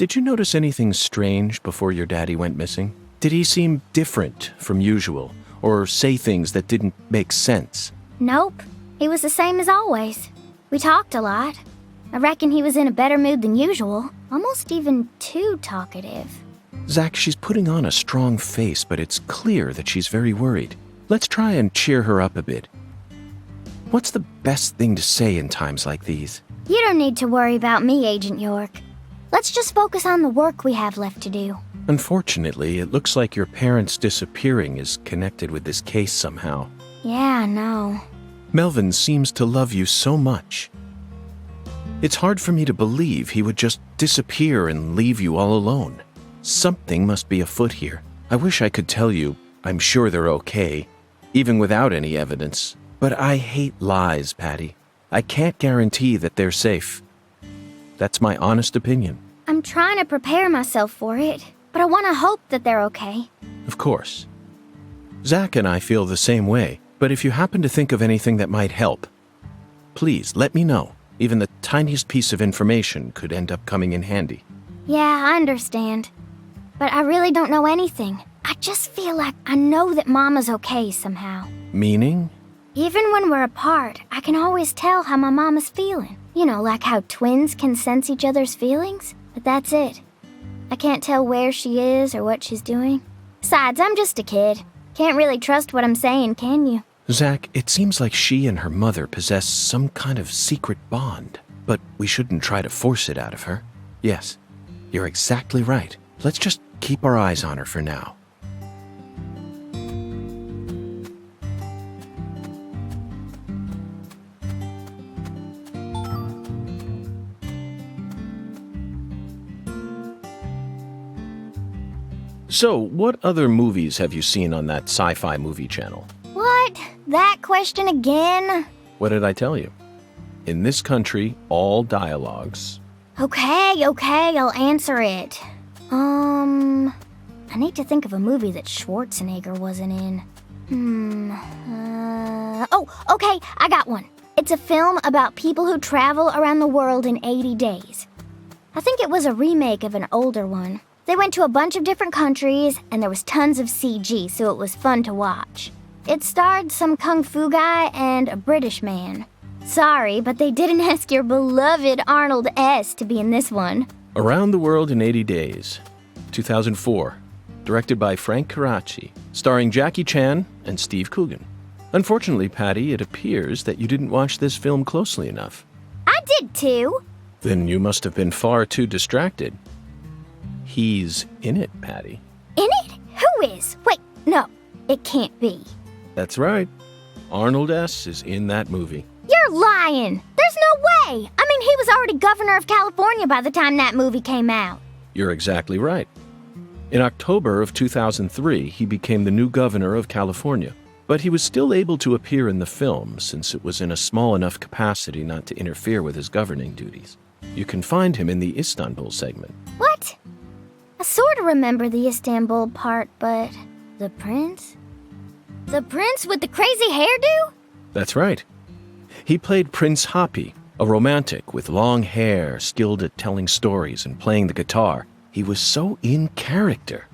Did you notice anything strange before your daddy went missing? Did he seem different from usual, or say things that didn't make sense? Nope. He was the same as always. We talked a lot. I reckon he was in a better mood than usual, almost even too talkative. Zach, she's putting on a strong face, but it's clear that she's very worried. Let's try and cheer her up a bit. What's the best thing to say in times like these? You don't need to worry about me, Agent York. Let's just focus on the work we have left to do. Unfortunately, it looks like your parents disappearing is connected with this case somehow. Yeah, I know. Melvin seems to love you so much. It's hard for me to believe he would just disappear and leave you all alone. Something must be afoot here. I wish I could tell you I'm sure they're okay, even without any evidence. But I hate lies, Patty. I can't guarantee that they're safe. That's my honest opinion. I'm trying to prepare myself for it, but I want to hope that they're okay. Of course. Zach and I feel the same way, but if you happen to think of anything that might help, please let me know. Even the tiniest piece of information could end up coming in handy. Yeah, I understand. But I really don't know anything. I just feel like I know that Mama's okay somehow. Meaning? Even when we're apart, I can always tell how my mama's feeling. You know, like how twins can sense each other's feelings. But that's it. I can't tell where she is or what she's doing. Besides, I'm just a kid. Can't really trust what I'm saying, can you? Zach, it seems like she and her mother possess some kind of secret bond. But we shouldn't try to force it out of her. Yes, you're exactly right. Let's just keep our eyes on her for now. So, what other movies have you seen on that sci-fi movie channel? What? That question again? What did I tell you? In this country, all dialogues... Okay, I'll answer it. I need to think of a movie that Schwarzenegger wasn't in. Okay, I got one. It's a film about people who travel around the world in 80 days. I think it was a remake of an older one. They went to a bunch of different countries, and there was tons of CG, so it was fun to watch. It starred some kung fu guy and a British man. Sorry, but they didn't ask your beloved Arnold S. to be in this one. Around the World in 80 Days, 2004. Directed by Frank Karachi, starring Jackie Chan and Steve Coogan. Unfortunately, Patty, it appears that you didn't watch this film closely enough. I did too. Then you must have been far too distracted. He's in it, Patty. In it? Who is? Wait, no, it can't be. That's right. Arnold S. is in that movie. You're lying. There's no way. I mean, he was already governor of California by the time that movie came out. You're exactly right. In October of 2003, he became the new governor of California. But he was still able to appear in the film since it was in a small enough capacity not to interfere with his governing duties. You can find him in the Istanbul segment. What? I sort of remember the Istanbul part, but the prince? The prince with the crazy hairdo? That's right. He played Prince Happy, a romantic with long hair, skilled at telling stories and playing the guitar. He was so in character.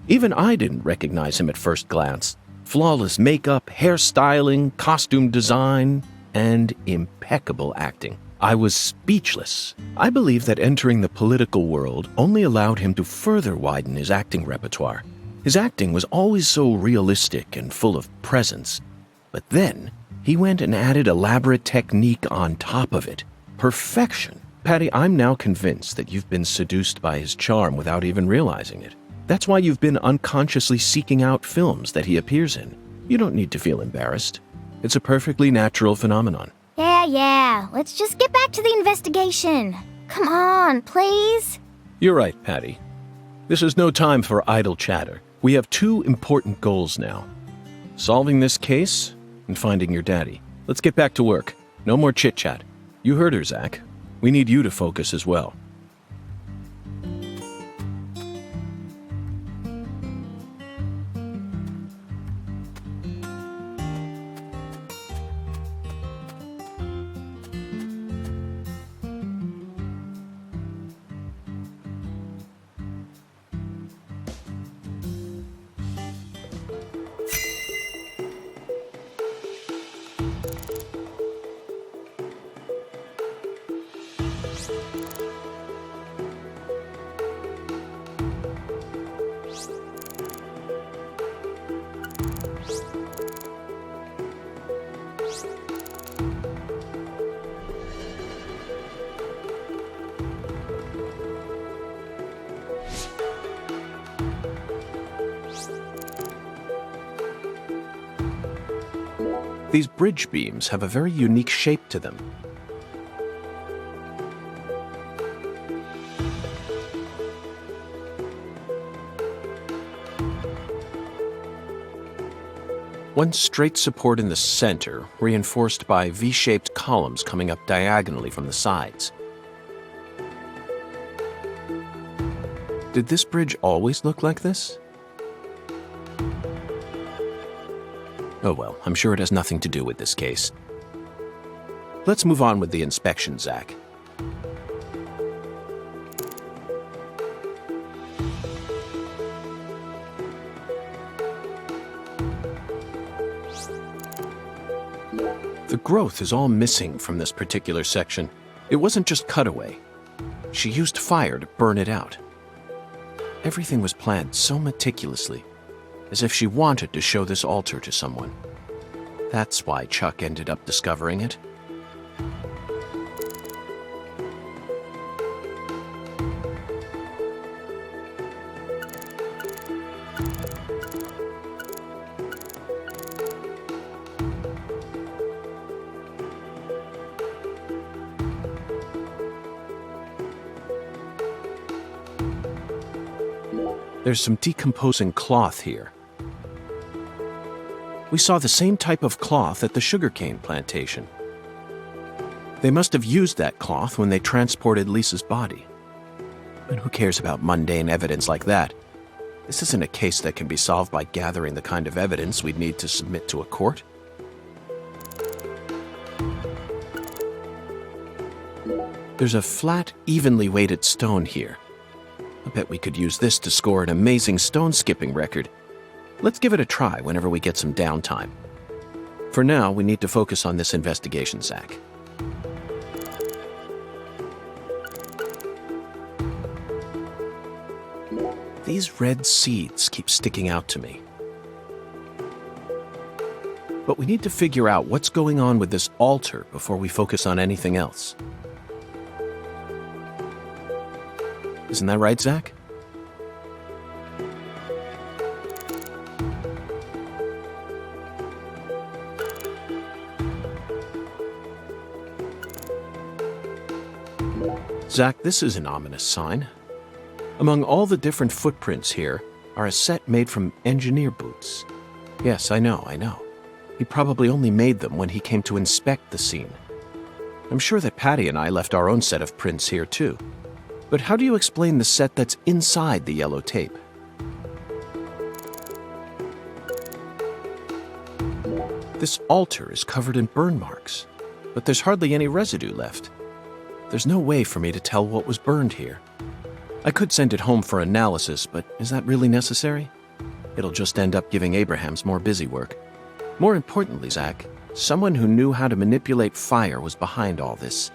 Even I didn't recognize him at first glance. Flawless makeup, hairstyling, costume design, and impeccable acting. I was speechless. I believe that entering the political world only allowed him to further widen his acting repertoire. His acting was always so realistic and full of presence. But then, he went and added elaborate technique on top of it. Perfection. Patty, I'm now convinced that you've been seduced by his charm without even realizing it. That's why you've been unconsciously seeking out films that he appears in. You don't need to feel embarrassed. It's a perfectly natural phenomenon. Yeah. Let's just get back to the investigation. Come on, please. You're right, Patty. This is no time for idle chatter. We have two important goals now. Solving this case and finding your daddy. Let's get back to work. No more chit-chat. You heard her, Zach. We need you to focus as well. These bridge beams have a very unique shape to them. One straight support in the center, reinforced by V-shaped columns coming up diagonally from the sides. Did this bridge always look like this? Oh well, I'm sure it has nothing to do with this case. Let's move on with the inspection, Zach. The growth is all missing from this particular section. It wasn't just cutaway. She used fire to burn it out. Everything was planned so meticulously, as if she wanted to show this altar to someone. That's why Chuck ended up discovering it. There's some decomposing cloth here. We saw the same type of cloth at the sugarcane plantation. They must have used that cloth when they transported Lisa's body. But who cares about mundane evidence like that? This isn't a case that can be solved by gathering the kind of evidence we'd need to submit to a court. There's a flat, evenly weighted stone here. I bet we could use this to score an amazing stone skipping record. Let's give it a try whenever we get some downtime. For now, we need to focus on this investigation, Zach. These red seeds keep sticking out to me. But we need to figure out what's going on with this altar before we focus on anything else. Isn't that right, Zach? Zach, this is an ominous sign. Among all the different footprints here are a set made from engineer boots. Yes, I know. He probably only made them when he came to inspect the scene. I'm sure that Patty and I left our own set of prints here too. But how do you explain the set that's inside the yellow tape? This altar is covered in burn marks, but there's hardly any residue left. There's no way for me to tell what was burned here. I could send it home for analysis, but is that really necessary? It'll just end up giving Abrahams more busy work. More importantly, Zach, someone who knew how to manipulate fire was behind all this.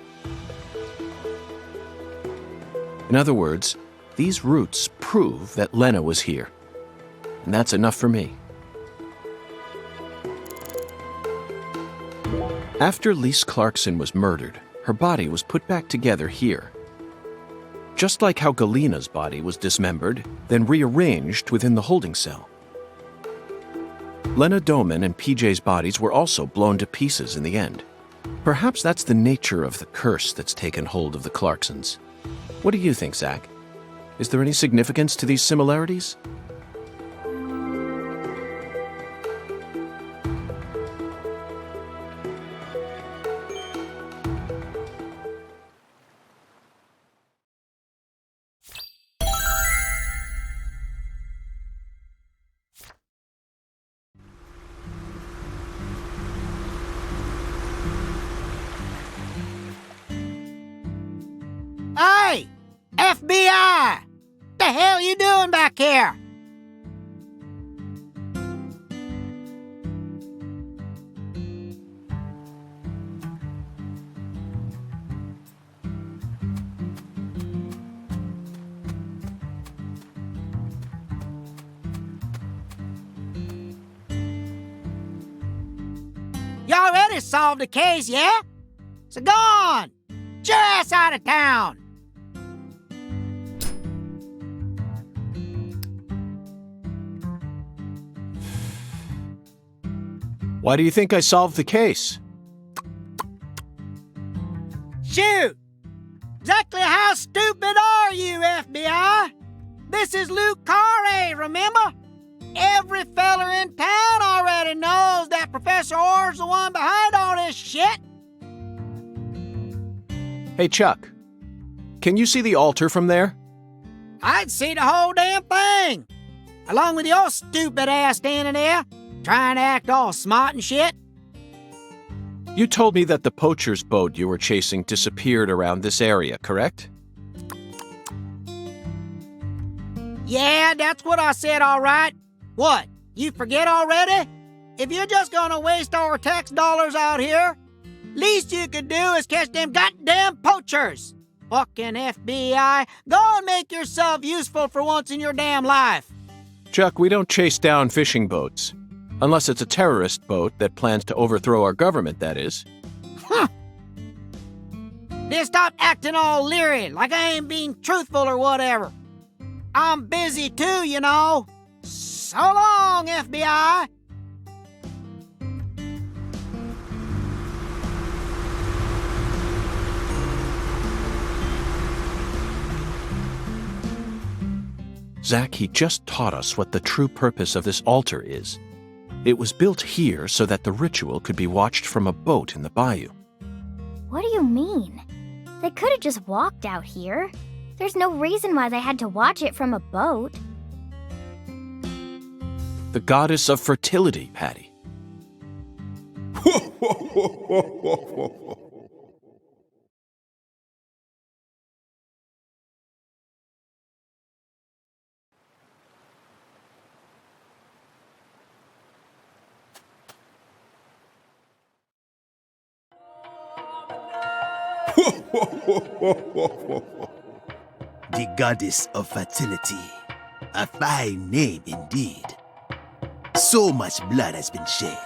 In other words, these roots prove that Lena was here. And that's enough for me. After Lise Clarkson was murdered, her body was put back together here. Just like how Galena's body was dismembered, then rearranged within the holding cell. Lena Doman and PJ's bodies were also blown to pieces in the end. Perhaps that's the nature of the curse that's taken hold of the Clarksons. What do you think, Zach? Is there any significance to these similarities? Hey! FBI! The hell you doing back here? already solved the case, yeah? So go on! Get your ass out of town! Why do you think I solved the case? Shoot! Exactly how stupid are you, FBI? This is Luke Carre, remember? Every feller in town already knows that Professor Orr's the one behind all this shit. Hey, Chuck. Can you see the altar from there? I'd see the whole damn thing. Along with your stupid ass standing there, trying to act all smart and shit. You told me that the poacher's boat you were chasing disappeared around this area, correct? Yeah, that's what I said, all right. What, you forget already? If you're just gonna waste our tax dollars out here, least you could do is catch them goddamn poachers. Fucking FBI, go and make yourself useful for once in your damn life. Chuck, we don't chase down fishing boats. Unless it's a terrorist boat that plans to overthrow our government, that is. Huh. Then stop acting all leery, like I ain't being truthful or whatever. I'm busy too, you know. So long, FBI. Zach, he just taught us what the true purpose of this altar is. It was built here so that the ritual could be watched from a boat in the bayou. What do you mean? They could have just walked out here. There's no reason why they had to watch it from a boat. The goddess of fertility, Patty. The goddess of fertility. A fine name indeed. So much blood has been shed,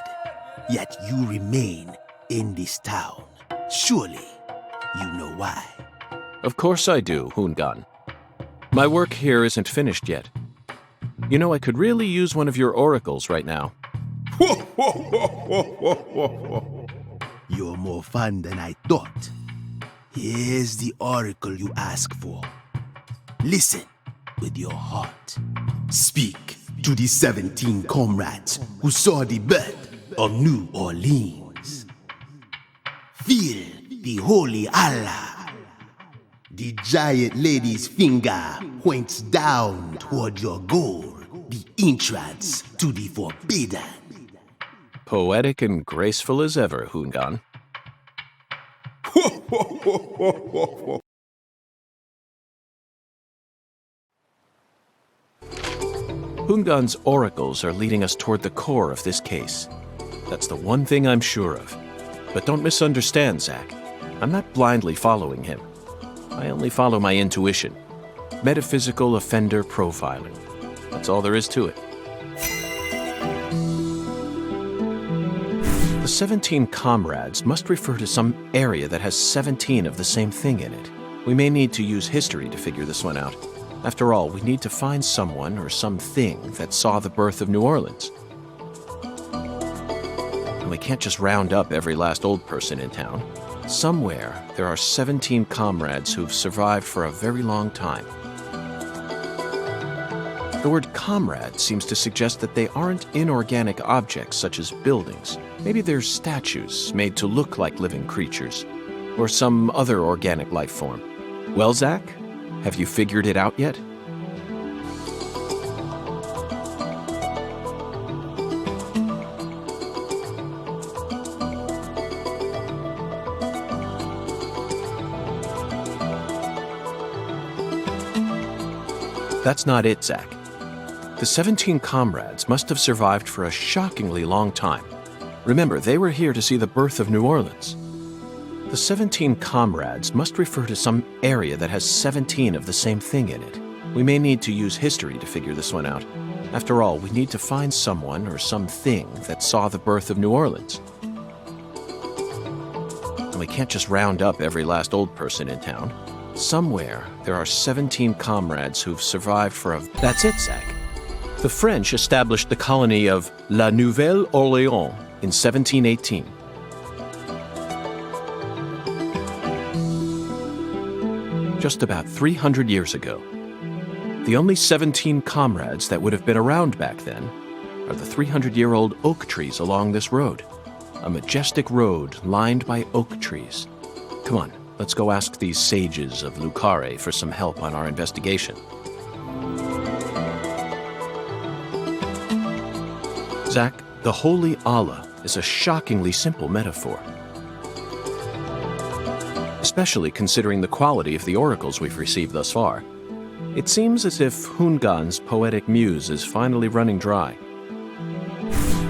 yet you remain in this town. Surely, you know why. Of course I do, Hoongan. My work here isn't finished yet. You know, I could really use one of your oracles right now. You're more fun than I thought. Here's the oracle you ask for. Listen with your heart. Speak to the 17 comrades who saw the birth of New Orleans. Feel the holy Allah. The giant lady's finger points down toward your goal, the entrance to the forbidden. Poetic and graceful as ever, Hoongan. Hoongan's oracles are leading us toward the core of this case. That's the one thing I'm sure of. But don't misunderstand, Zach. I'm not blindly following him. I only follow my intuition. Metaphysical offender profiling. That's all there is to it. The 17 comrades must refer to some area that has 17 of the same thing in it. We may need to use history to figure this one out. After all, we need to find someone or something that saw the birth of New Orleans. And we can't just round up every last old person in town. Somewhere, there are 17 comrades who've survived for a very long time. The word comrade seems to suggest that they aren't inorganic objects such as buildings. Maybe they're statues made to look like living creatures, or some other organic life form. Well, Zach, have you figured it out yet? That's not it, Zach. The 17 comrades must have survived for a shockingly long time. Remember, they were here to see the birth of New Orleans. The 17 comrades must refer to some area that has 17 of the same thing in it. We may need to use history to figure this one out. After all, we need to find someone or something that saw the birth of New Orleans. and we can't just round up every last old person in town. Somewhere, there are 17 comrades who've survived for a... That's it, Zach. The French established the colony of La Nouvelle-Orléans in 1718. Just about 300 years ago. The only 17 comrades that would have been around back then are the 300-year-old oak trees along this road. A majestic road lined by oak trees. Come on, let's go ask these sages of Lucare for some help on our investigation. Zach, the Holy Allah is a shockingly simple metaphor. Especially considering the quality of the oracles we've received thus far. It seems as if Hungan's poetic muse is finally running dry.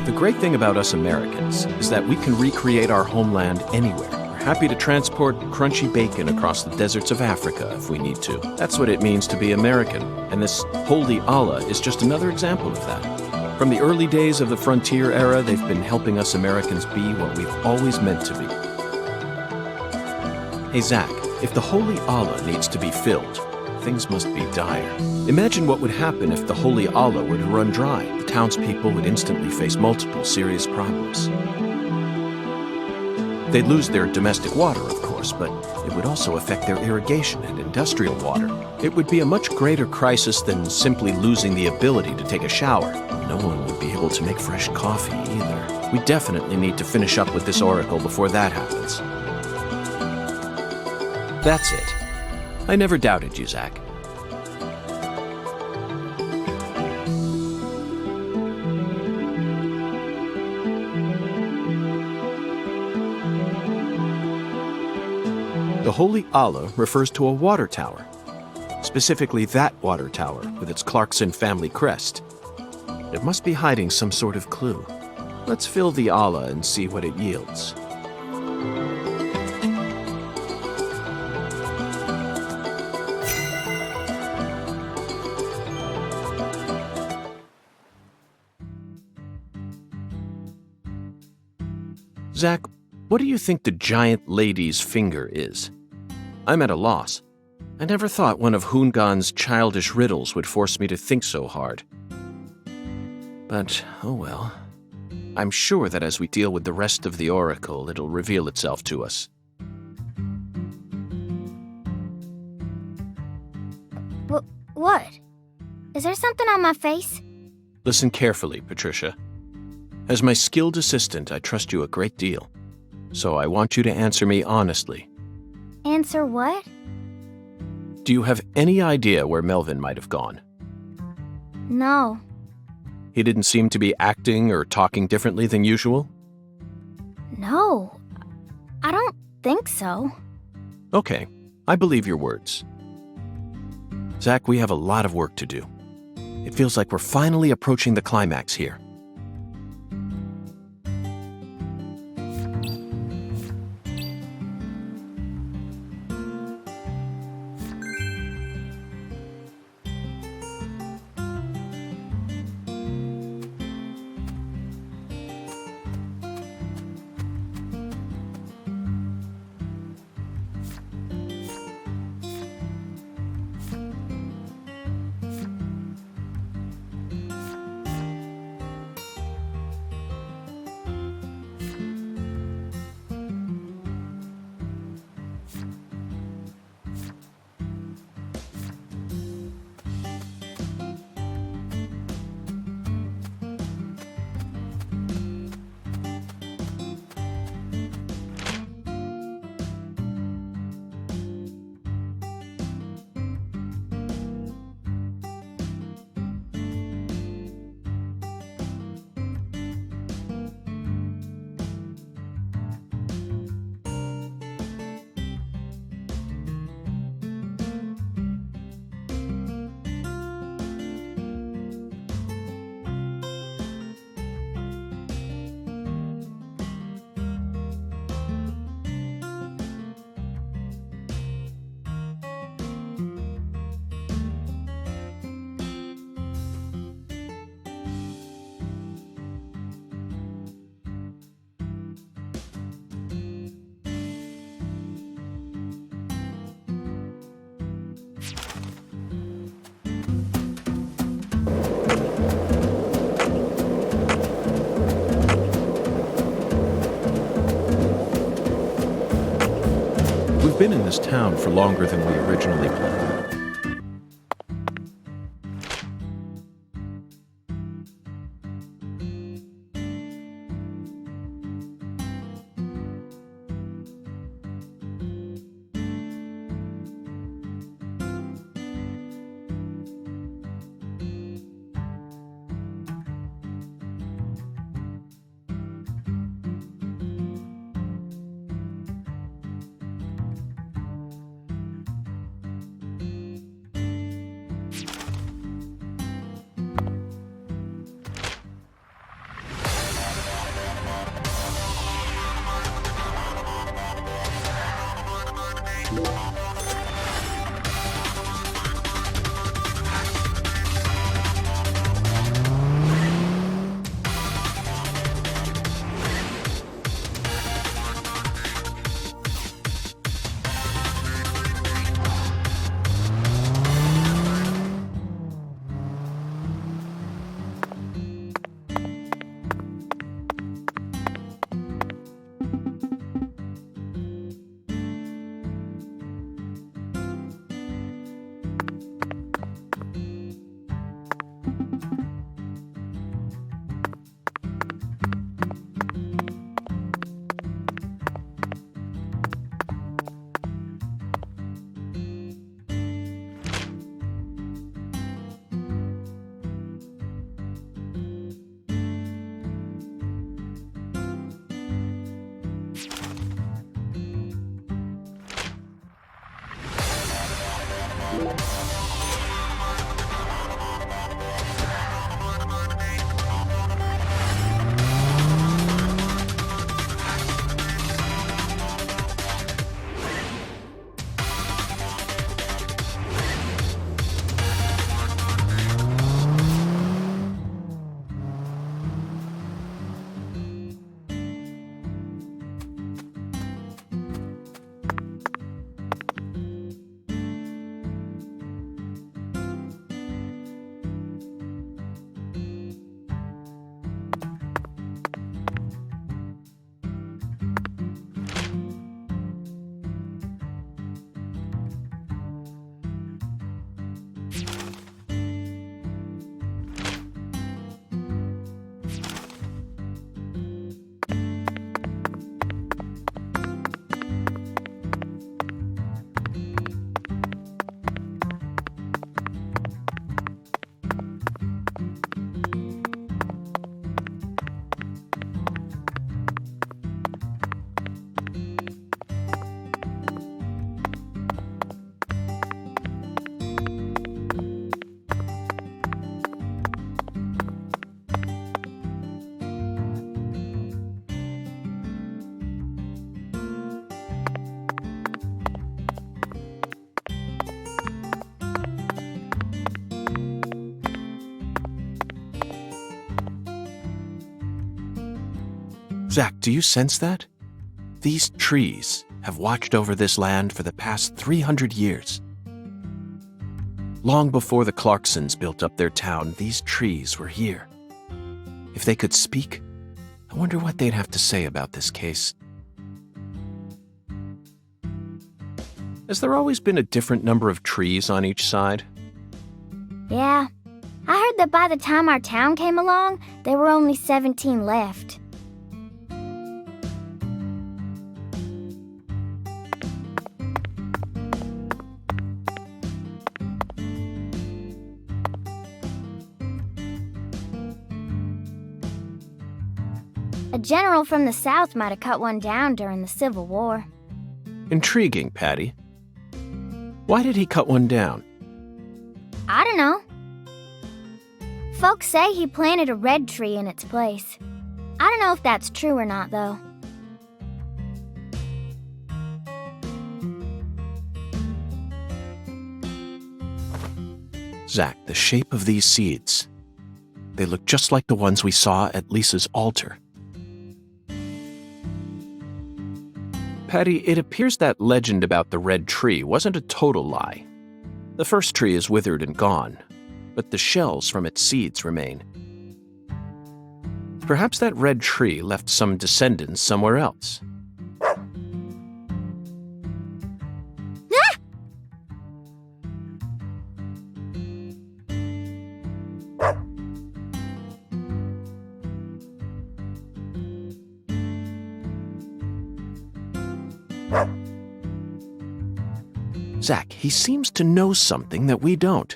The great thing about us Americans is that we can recreate our homeland anywhere. We're happy to transport crunchy bacon across the deserts of Africa if we need to. That's what it means to be American, and this Holy Allah is just another example of that. From the early days of the frontier era, they've been helping us Americans be what we've always meant to be. Hey Zach, if the Holy Allah needs to be filled, things must be dire. Imagine what would happen if the Holy Allah were to run dry. The townspeople would instantly face multiple serious problems. They'd lose their domestic water, of course, but it would also affect their irrigation and industrial water. It would be a much greater crisis than simply losing the ability to take a shower. No one would be able to make fresh coffee either. We definitely need to finish up with this oracle before that happens. That's it. I never doubted you, Zach. The Holy Allah refers to a water tower, specifically that water tower with its Clarkson family crest. It must be hiding some sort of clue. Let's fill the Allah and see what it yields. Zach, what do you think the giant lady's finger is? I'm at a loss. I never thought one of Hungan's childish riddles would force me to think so hard. But, oh well. I'm sure that as we deal with the rest of the oracle, it'll reveal itself to us. What? Is there something on my face? Listen carefully, Patricia. As my skilled assistant, I trust you a great deal. So I want you to answer me honestly. Answer what? Do you have any idea where Melvin might have gone? No. He didn't seem to be acting or talking differently than usual? No. I don't think so. Okay, I believe your words. Zach, we have a lot of work to do. It feels like we're finally approaching the climax here. been in this town for longer than we originally planned. Zach, do you sense that? These trees have watched over this land for the past 300 years. Long before the Clarksons built up their town, these trees were here. If they could speak, I wonder what they'd have to say about this case. Has there always been a different number of trees on each side? Yeah. I heard that by the time our town came along, there were only 17 left. A general from the South might have cut one down during the Civil War. Intriguing, Patty. Why did he cut one down? I don't know. Folks say he planted a red tree in its place. I don't know if that's true or not, though. Zach, the shape of these seeds. They look just like the ones we saw at Lisa's altar. Patty, it appears that legend about the red tree wasn't a total lie. The first tree is withered and gone, but the shells from its seeds remain. Perhaps that red tree left some descendants somewhere else. Zach, he seems to know something that we don't.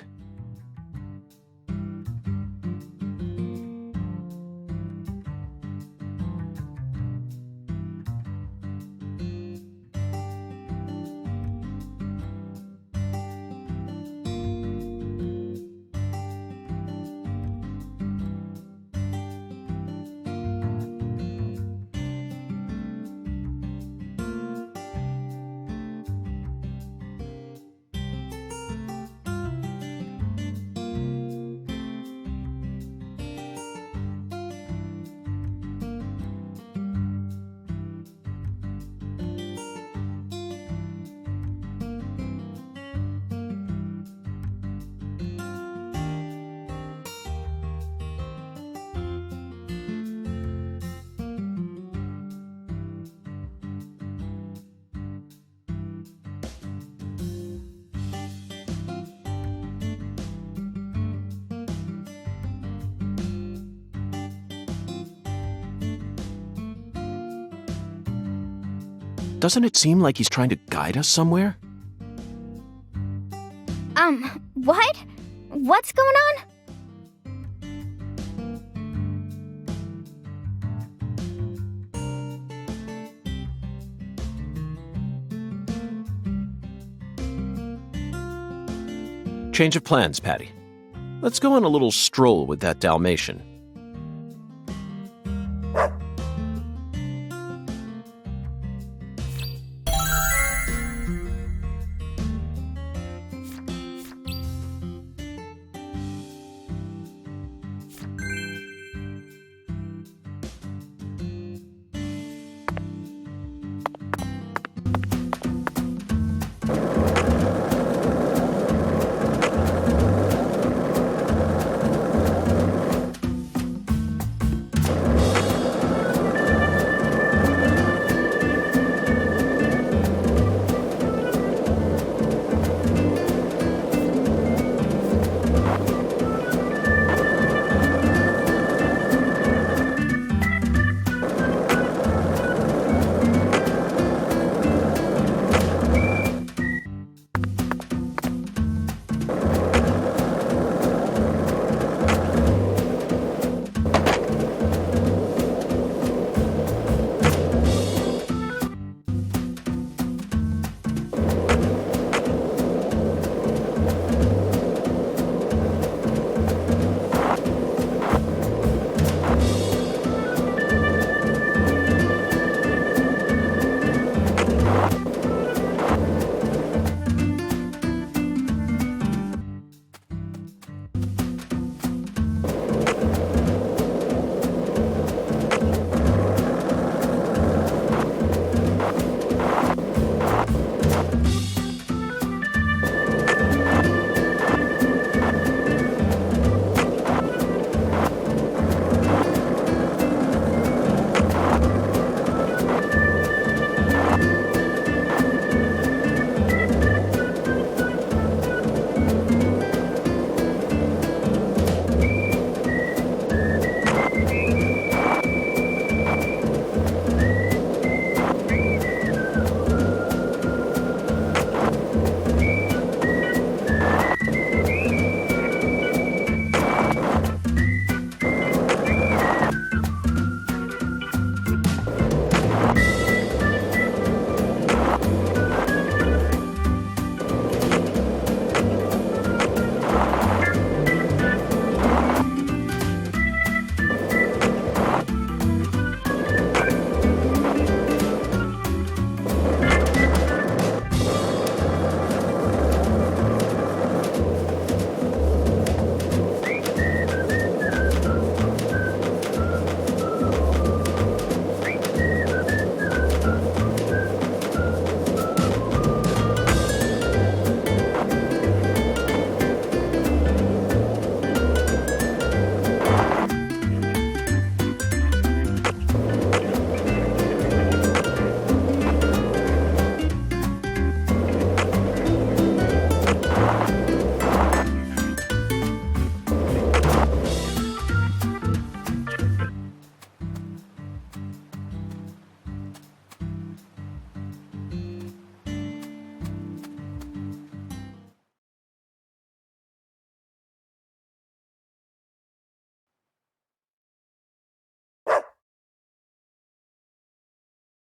Doesn't it seem like he's trying to guide us somewhere? What? What's going on? Change of plans, Patty. Let's go on a little stroll with that Dalmatian.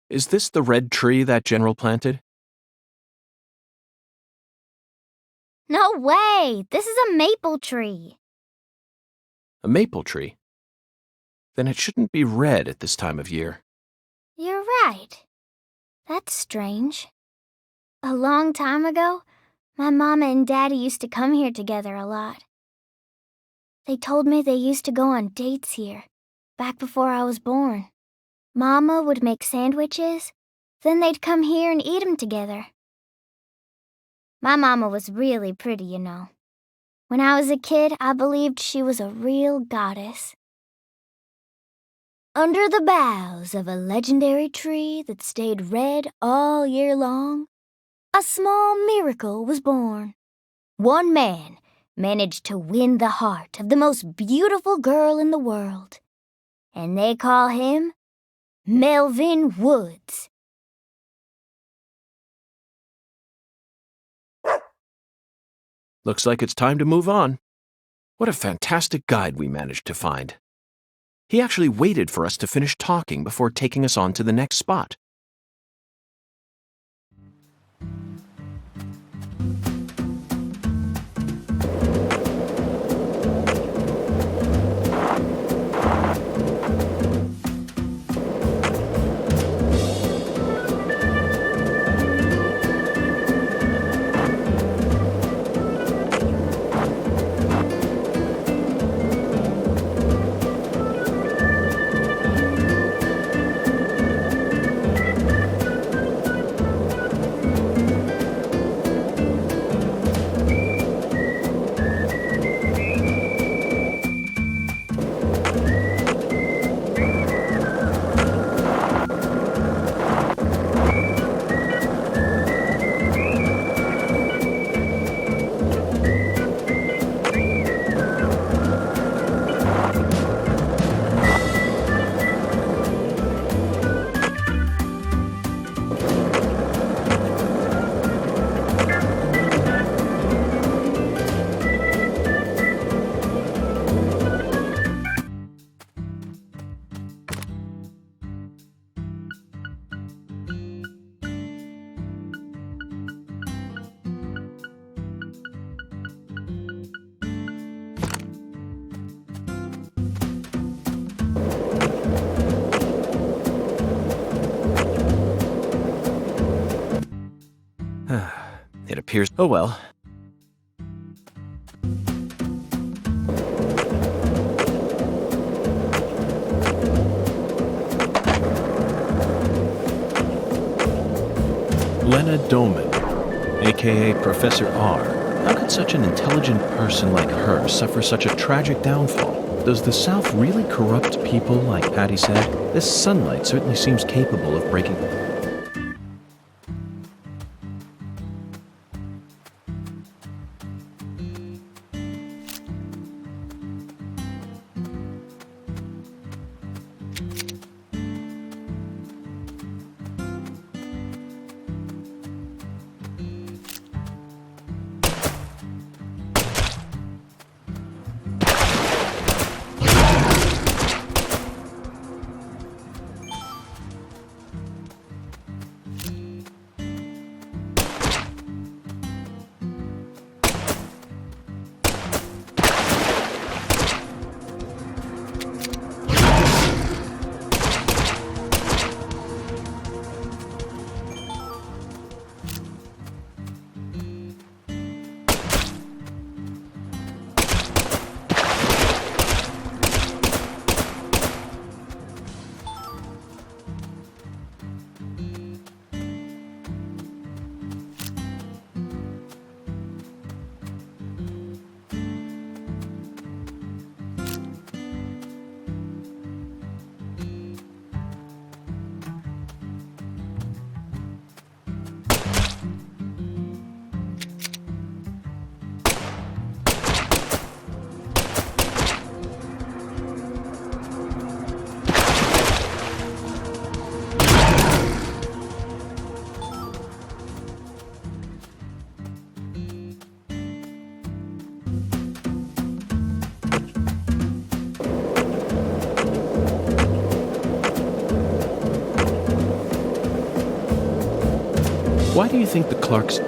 Is this the red tree that General planted? No way! This is a maple tree. A maple tree? Then it shouldn't be red at this time of year. You're right. That's strange. A long time ago, my mama and daddy used to come here together a lot. They told me they used to go on dates here, back before I was born. Mama would make sandwiches, then they'd come here and eat 'em together. My mama was really pretty, you know. When I was a kid, I believed she was a real goddess. Under the boughs of a legendary tree that stayed red all year long, a small miracle was born. One man managed to win the heart of the most beautiful girl in the world, and they call him Melvin Woods. Looks like it's time to move on. What a fantastic guide we managed to find. He actually waited for us to finish talking before taking us on to the next spot. It appears... Oh well. Lena Doman, a.k.a. Professor R. How could such an intelligent person like her suffer such a tragic downfall? Does the South really corrupt people like Patty said? This sunlight certainly seems capable of breaking... Why do you think the Clarks...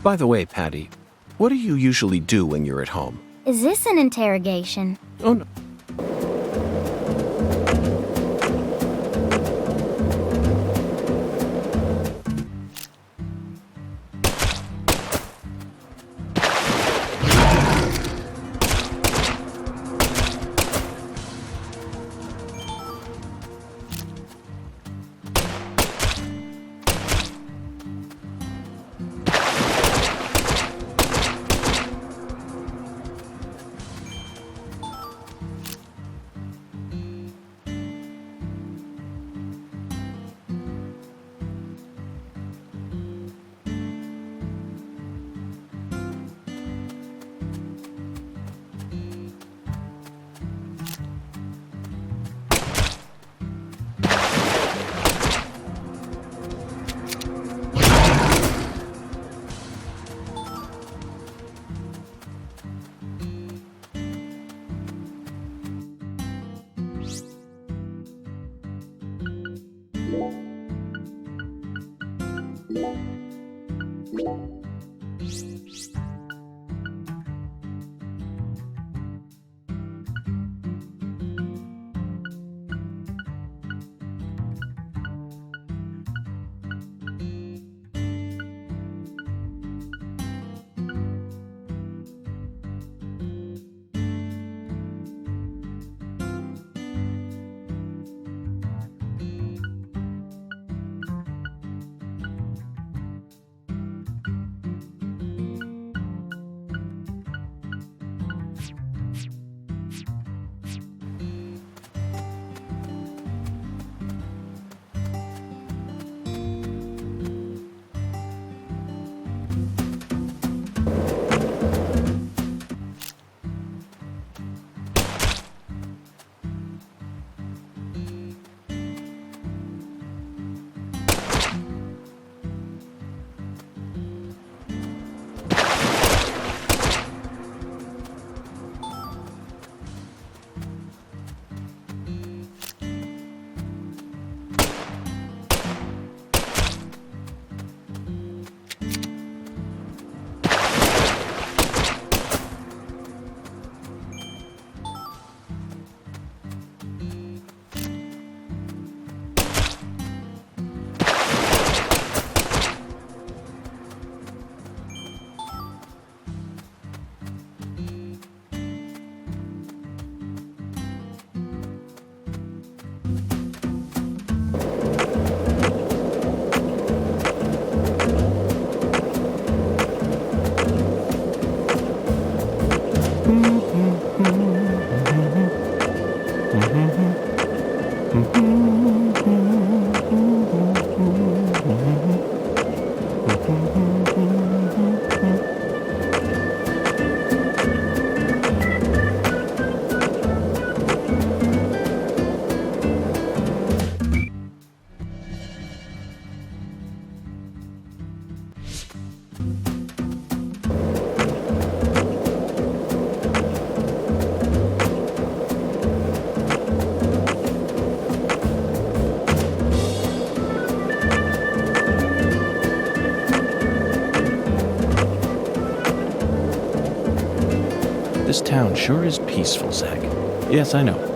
By the way, Patty, what do you usually do when you're at home? Is this an interrogation? Oh, no. This town sure is peaceful, Zach. Yes, I know.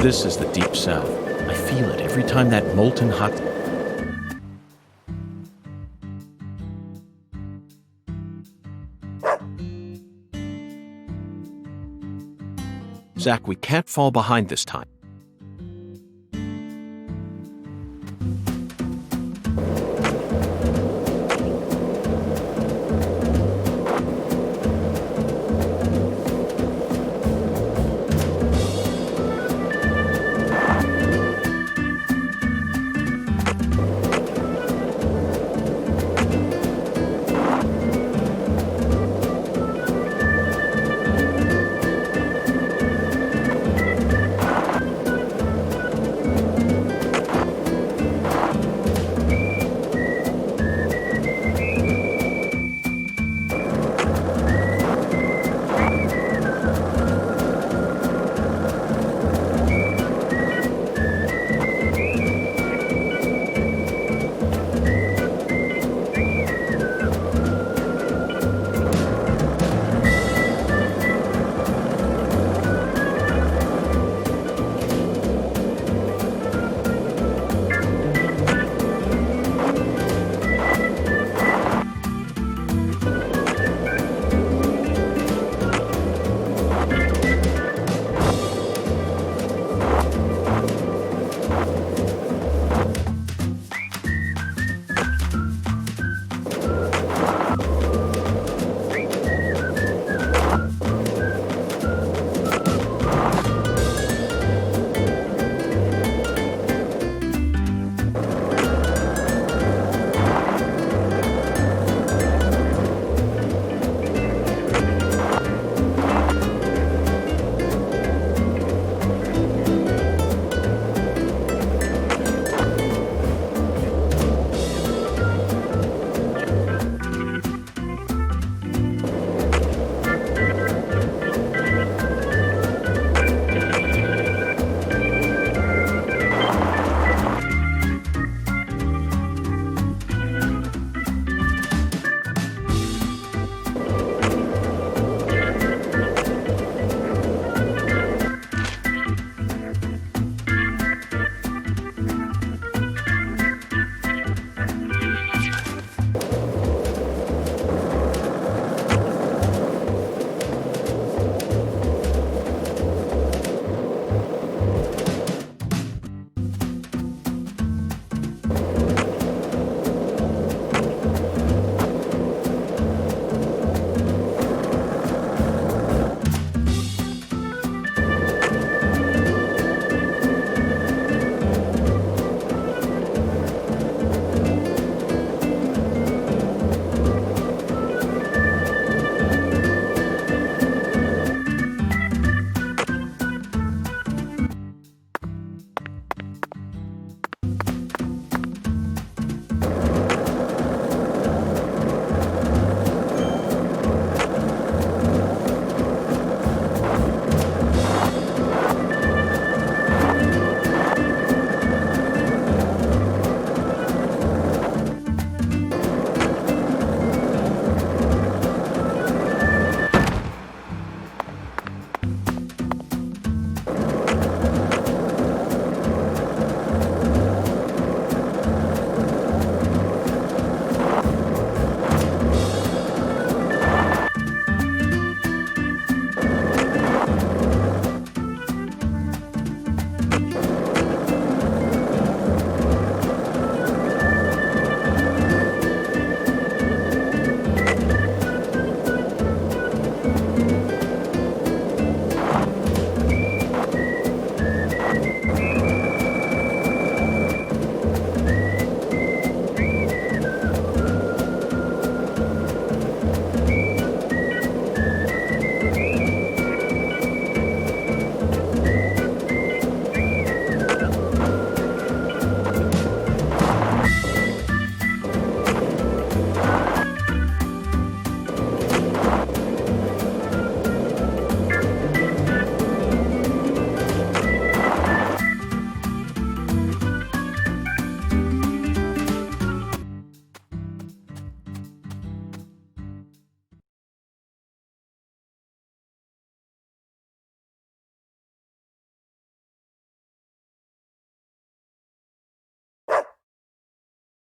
This is the deep south. I feel it every time that molten hot... Zach, we can't fall behind this time.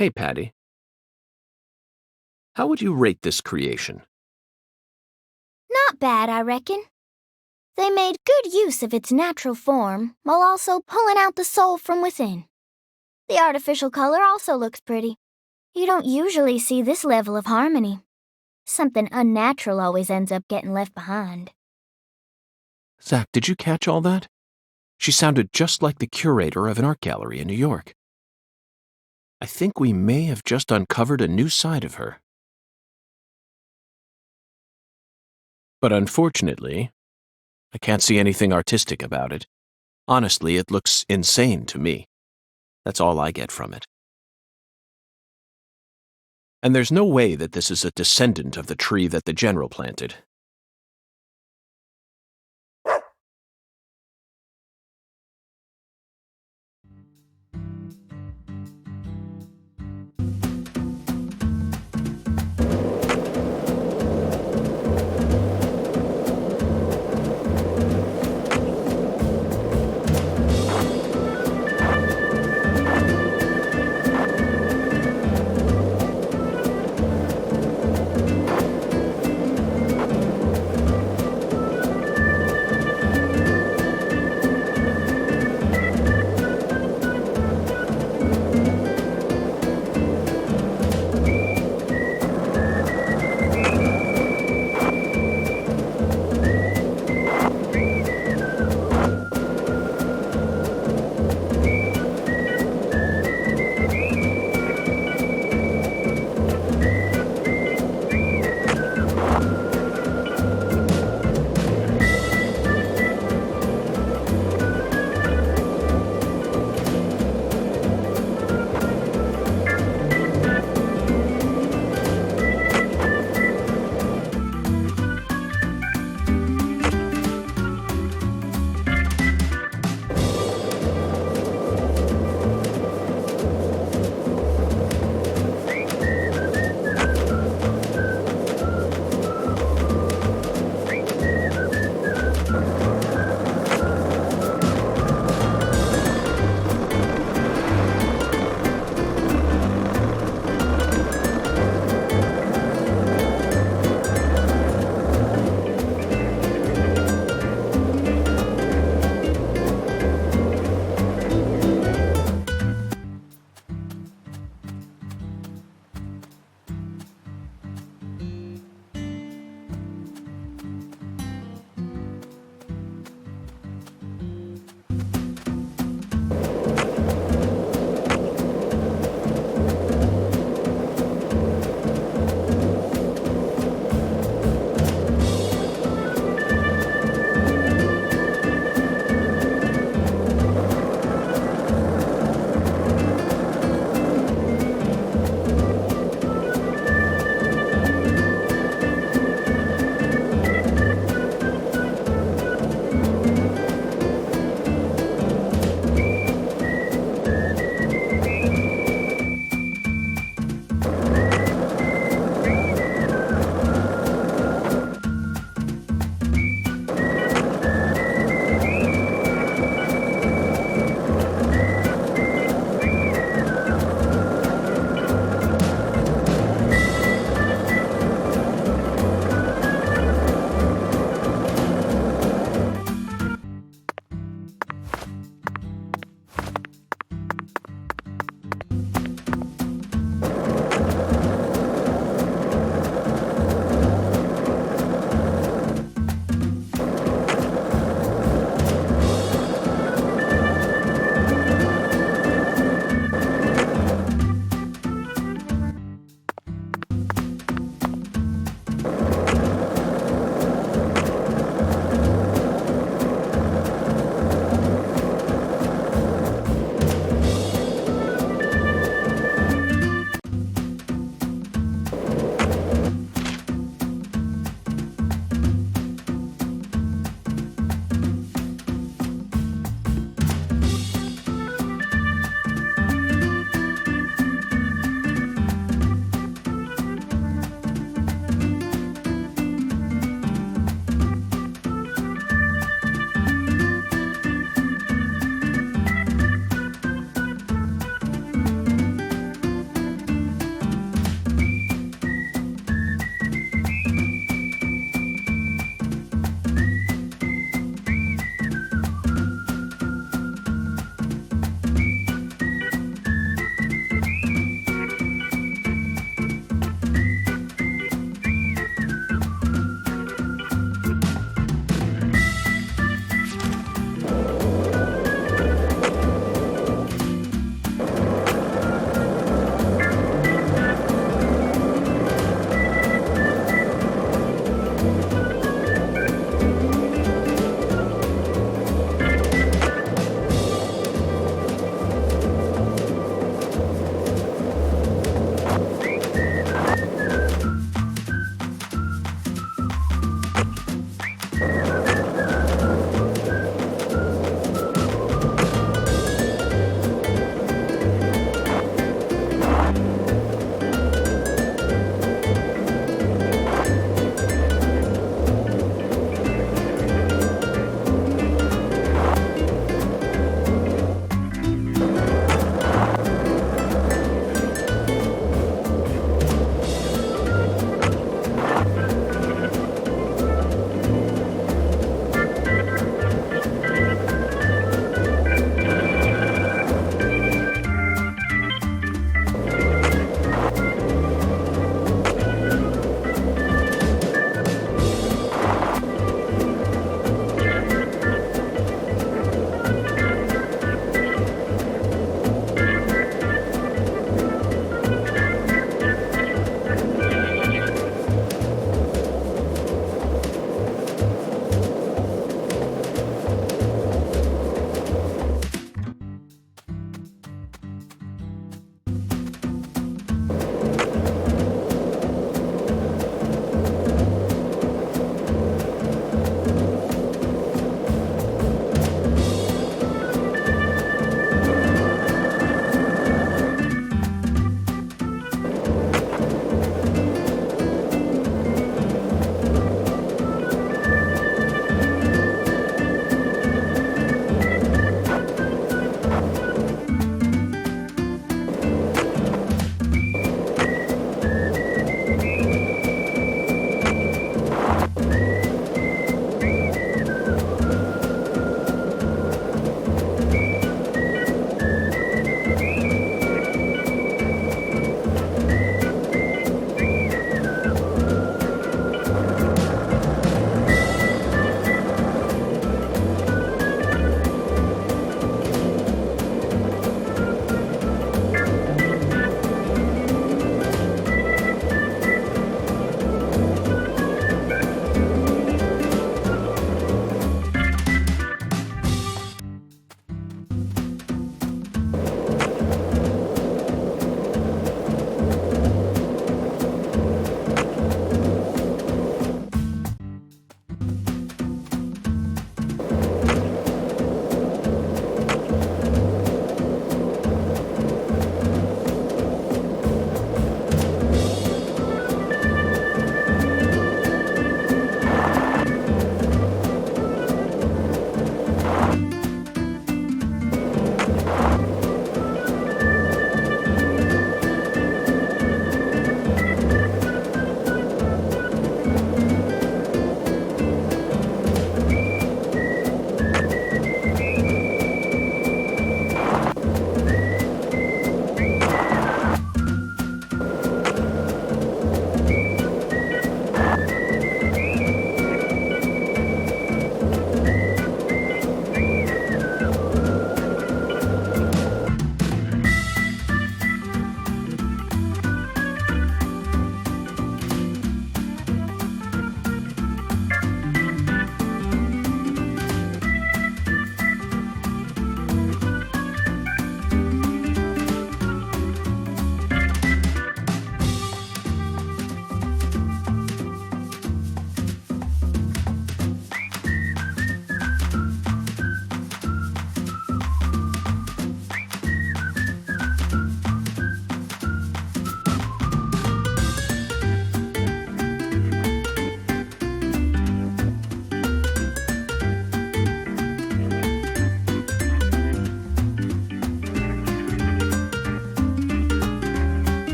Hey, Patty. How would you rate this creation? Not bad, I reckon. They made good use of its natural form while also pulling out the soul from within. The artificial color also looks pretty. You don't usually see this level of harmony. Something unnatural always ends up getting left behind. Zach, did you catch all that? She sounded just like the curator of an art gallery in New York. I think we may have just uncovered a new side of her. But unfortunately, I can't see anything artistic about it. Honestly, it looks insane to me. That's all I get from it. And there's no way that this is a descendant of the tree that the general planted.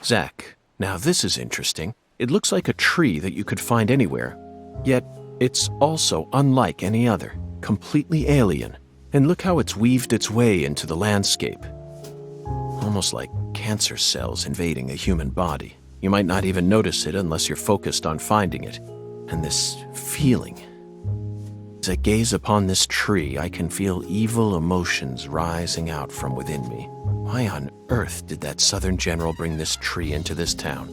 Zach, now this is interesting. It looks like a tree that you could find anywhere, yet it's also unlike any other, completely alien. And look how it's weaved its way into the landscape. Almost like cancer cells invading a human body. You might not even notice it unless you're focused on finding it. And this feeling. As I gaze upon this tree, I can feel evil emotions rising out from within me. Why on earth did that Southern general bring this tree into this town?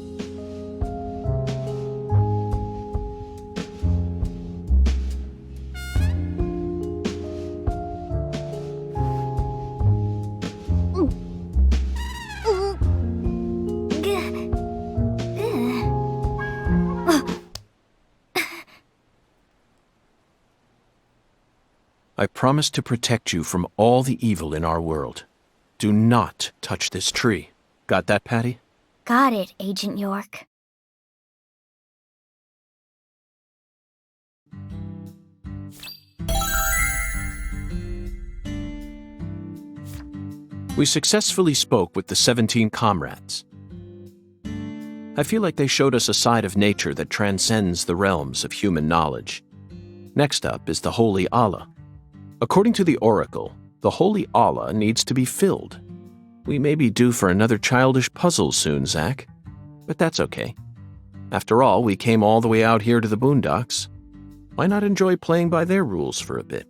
I promise to protect you from all the evil in our world. Do not touch this tree. Got that, Patty? Got it, Agent York. We successfully spoke with the 17 comrades. I feel like they showed us a side of nature that transcends the realms of human knowledge. Next up is the Holy Allah. According to the Oracle, the Holy Allah needs to be filled. We may be due for another childish puzzle soon, Zach. But that's okay. After all, we came all the way out here to the boondocks. Why not enjoy playing by their rules for a bit?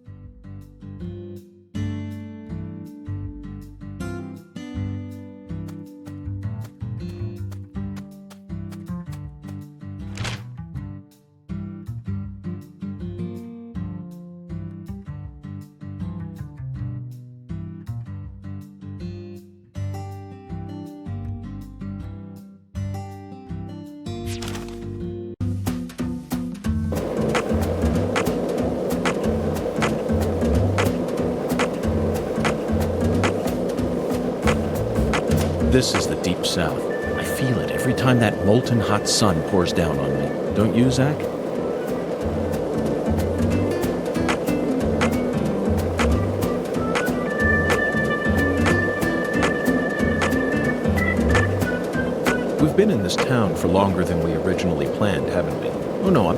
This is the Deep South. I feel it every time that molten hot sun pours down on me. Don't you, Zach? We've been in this town for longer than we originally planned, haven't we? Oh no,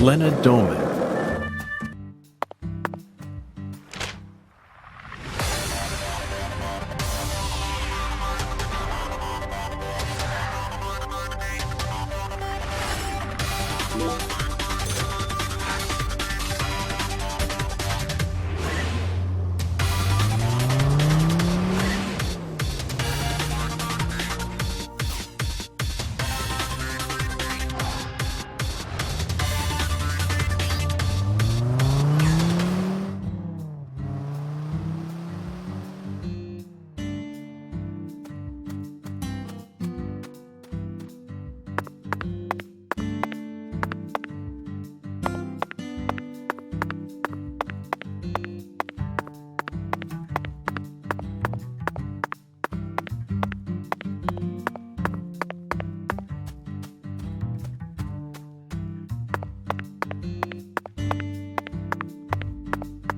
Lena Doman.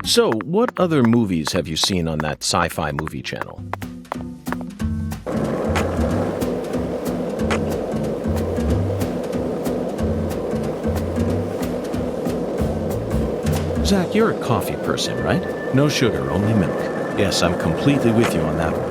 So, what other movies have you seen on that sci-fi movie channel? Zach, you're a coffee person, right? No sugar, only milk. Yes, I'm completely with you on that one.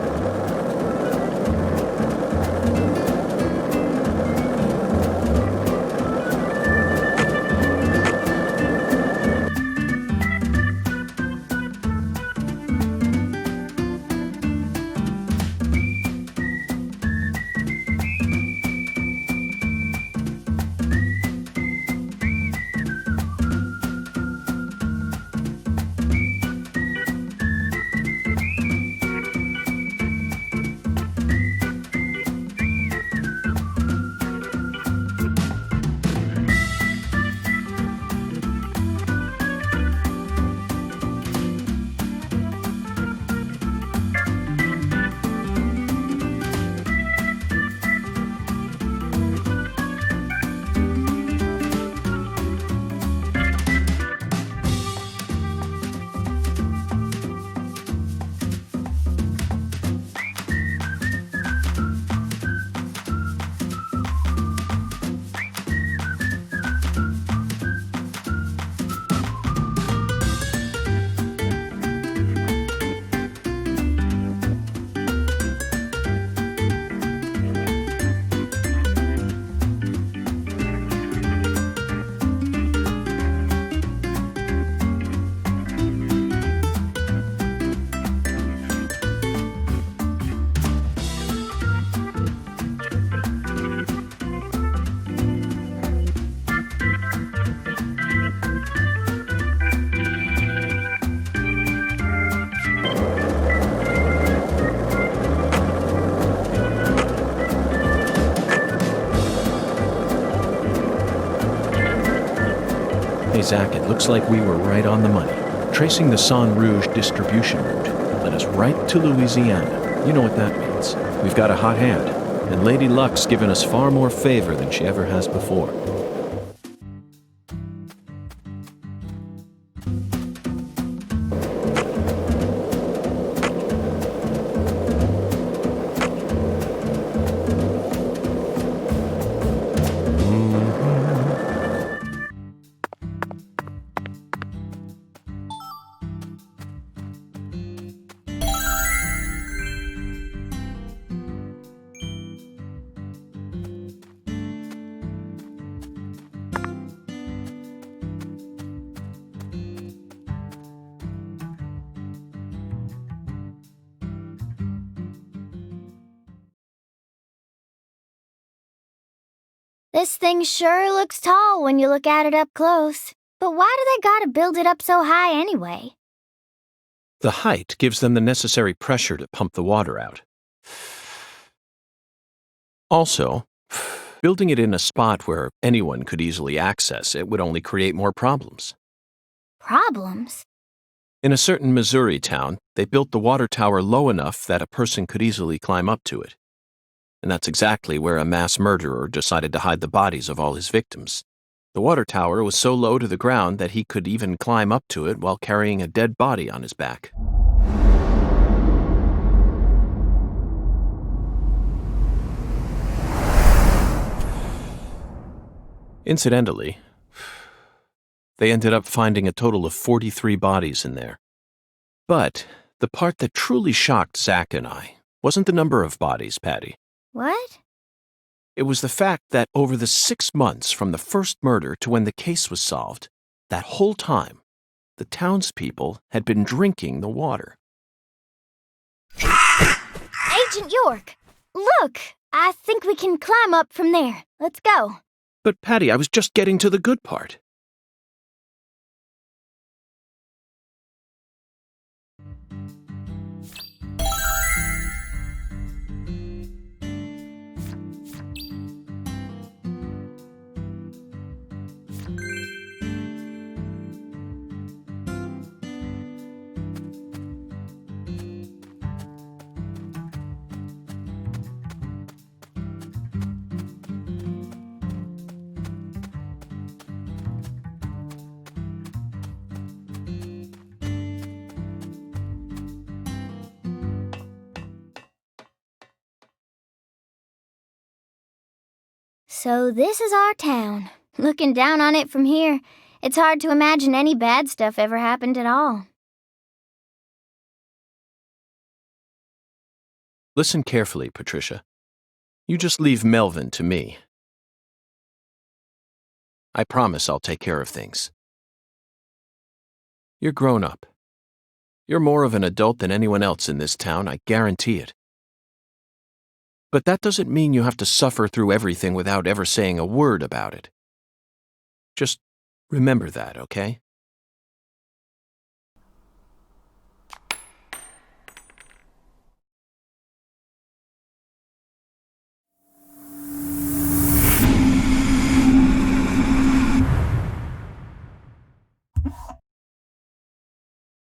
Hey Zach, it looks like we were right on the money. Tracing the San Rouge distribution route led us right to Louisiana. You know what that means. We've got a hot hand, and Lady Luck's given us far more favor than she ever has before. This thing sure looks tall when you look at it up close. But why do they gotta build it up so high anyway? The height gives them the necessary pressure to pump the water out. Also, building it in a spot where anyone could easily access it would only create more problems. Problems? In a certain Missouri town, they built the water tower low enough that a person could easily climb up to it. And that's exactly where a mass murderer decided to hide the bodies of all his victims. The water tower was so low to the ground that he could even climb up to it while carrying a dead body on his back. Incidentally, they ended up finding a total of 43 bodies in there. But the part that truly shocked Zach and I wasn't the number of bodies, Patty. What? It was the fact that over the 6 months from the first murder to when the case was solved, that whole time, the townspeople had been drinking the water. Agent York! Look! I think we can climb up from there. Let's go. But Patty, I was just getting to the good part. So this is our town. Looking down on it from here, it's hard to imagine any bad stuff ever happened at all. Listen carefully, Patricia. You just leave Melvin to me. I promise I'll take care of things. You're grown up. You're more of an adult than anyone else in this town, I guarantee it. But that doesn't mean you have to suffer through everything without ever saying a word about it. Just remember that, okay?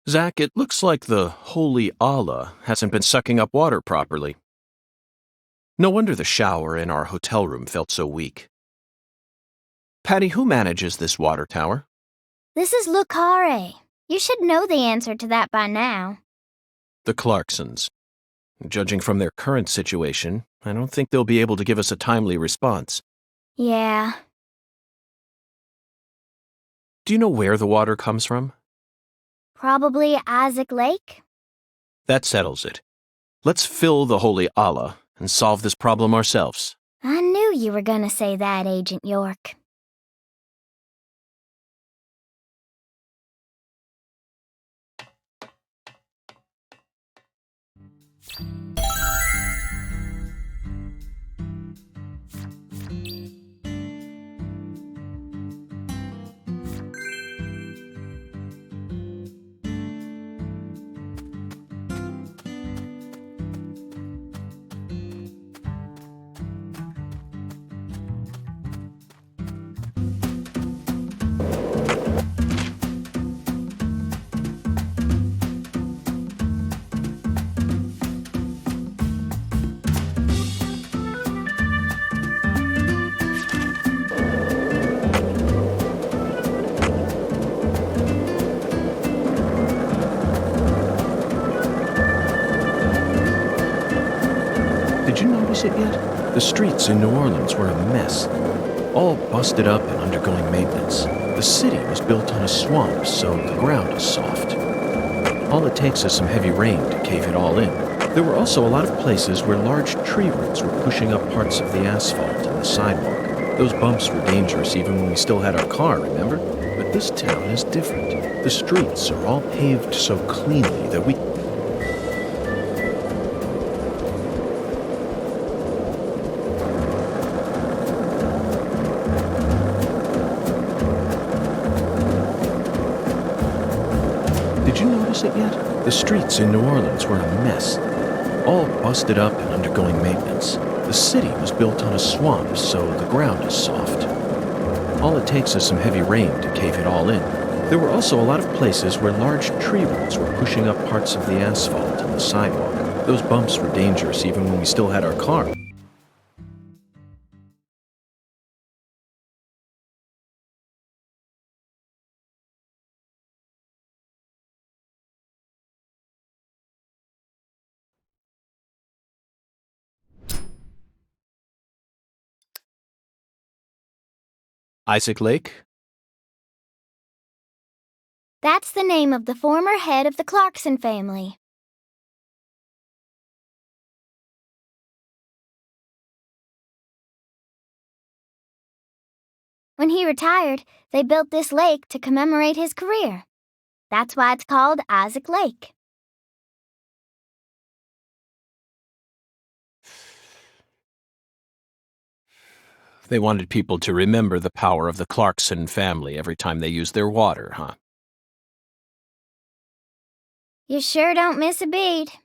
Zach, it looks like the holy Allah hasn't been sucking up water properly. No wonder the shower in our hotel room felt so weak. Patty, who manages this water tower? This is Lucare. You should know the answer to that by now. The Clarksons. Judging from their current situation, I don't think they'll be able to give us a timely response. Yeah. Do you know where the water comes from? Probably Isaac Lake? That settles it. Let's fill the holy Allah and solve this problem ourselves. I knew you were gonna say that, Agent York. Did you notice it yet? The streets in New Orleans were a mess. All busted up and undergoing maintenance. The city was built on a swamp, so the ground is soft. All it takes is some heavy rain to cave it all in. There were also a lot of places where large tree roots were pushing up parts of the asphalt and the sidewalk. Those bumps were dangerous even when we still had our car, remember? But this town is different. The streets are all paved so cleanly that we... Did you notice it yet? The streets in New Orleans were a mess. All busted up and undergoing maintenance. The The city was built on a swamp, so the ground is soft. All it takes is some heavy rain to cave it all in. There were also a lot of places where large tree roots were pushing up parts of the asphalt and the sidewalk. Those bumps were dangerous even when we still had our car. Isaac Lake? That's the name of the former head of the Clarkson family. When he retired, they built this lake to commemorate his career. That's why it's called Isaac Lake. They wanted people to remember the power of the Clarkson family every time they used their water, huh? You sure don't miss a beat.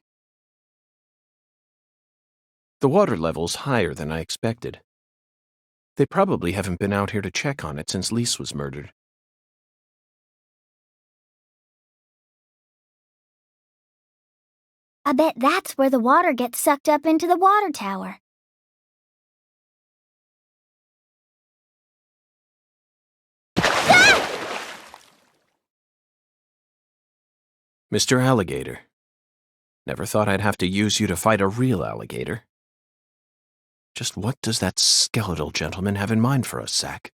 The water level's higher than I expected. They probably haven't been out here to check on it since Lise was murdered. I bet that's where the water gets sucked up into the water tower. Mr. Alligator. Never thought I'd have to use you to fight a real alligator. Just what does that skeletal gentleman have in mind for us, Zach?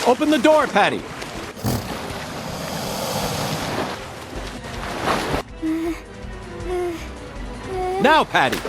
Open the door, Patty! Now, Patty!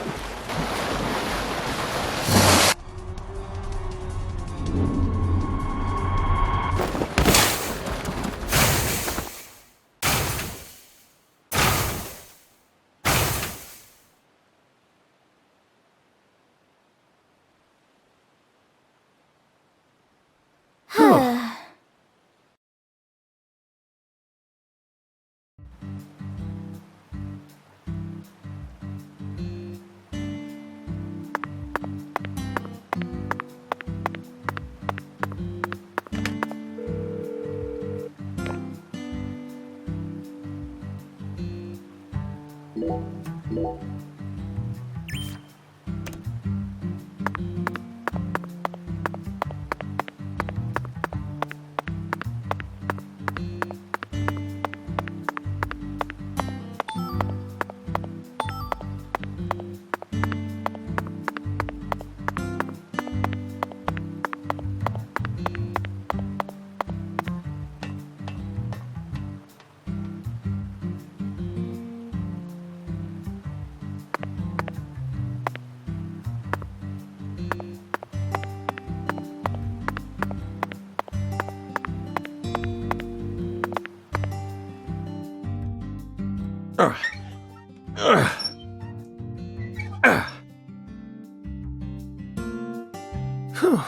Whew.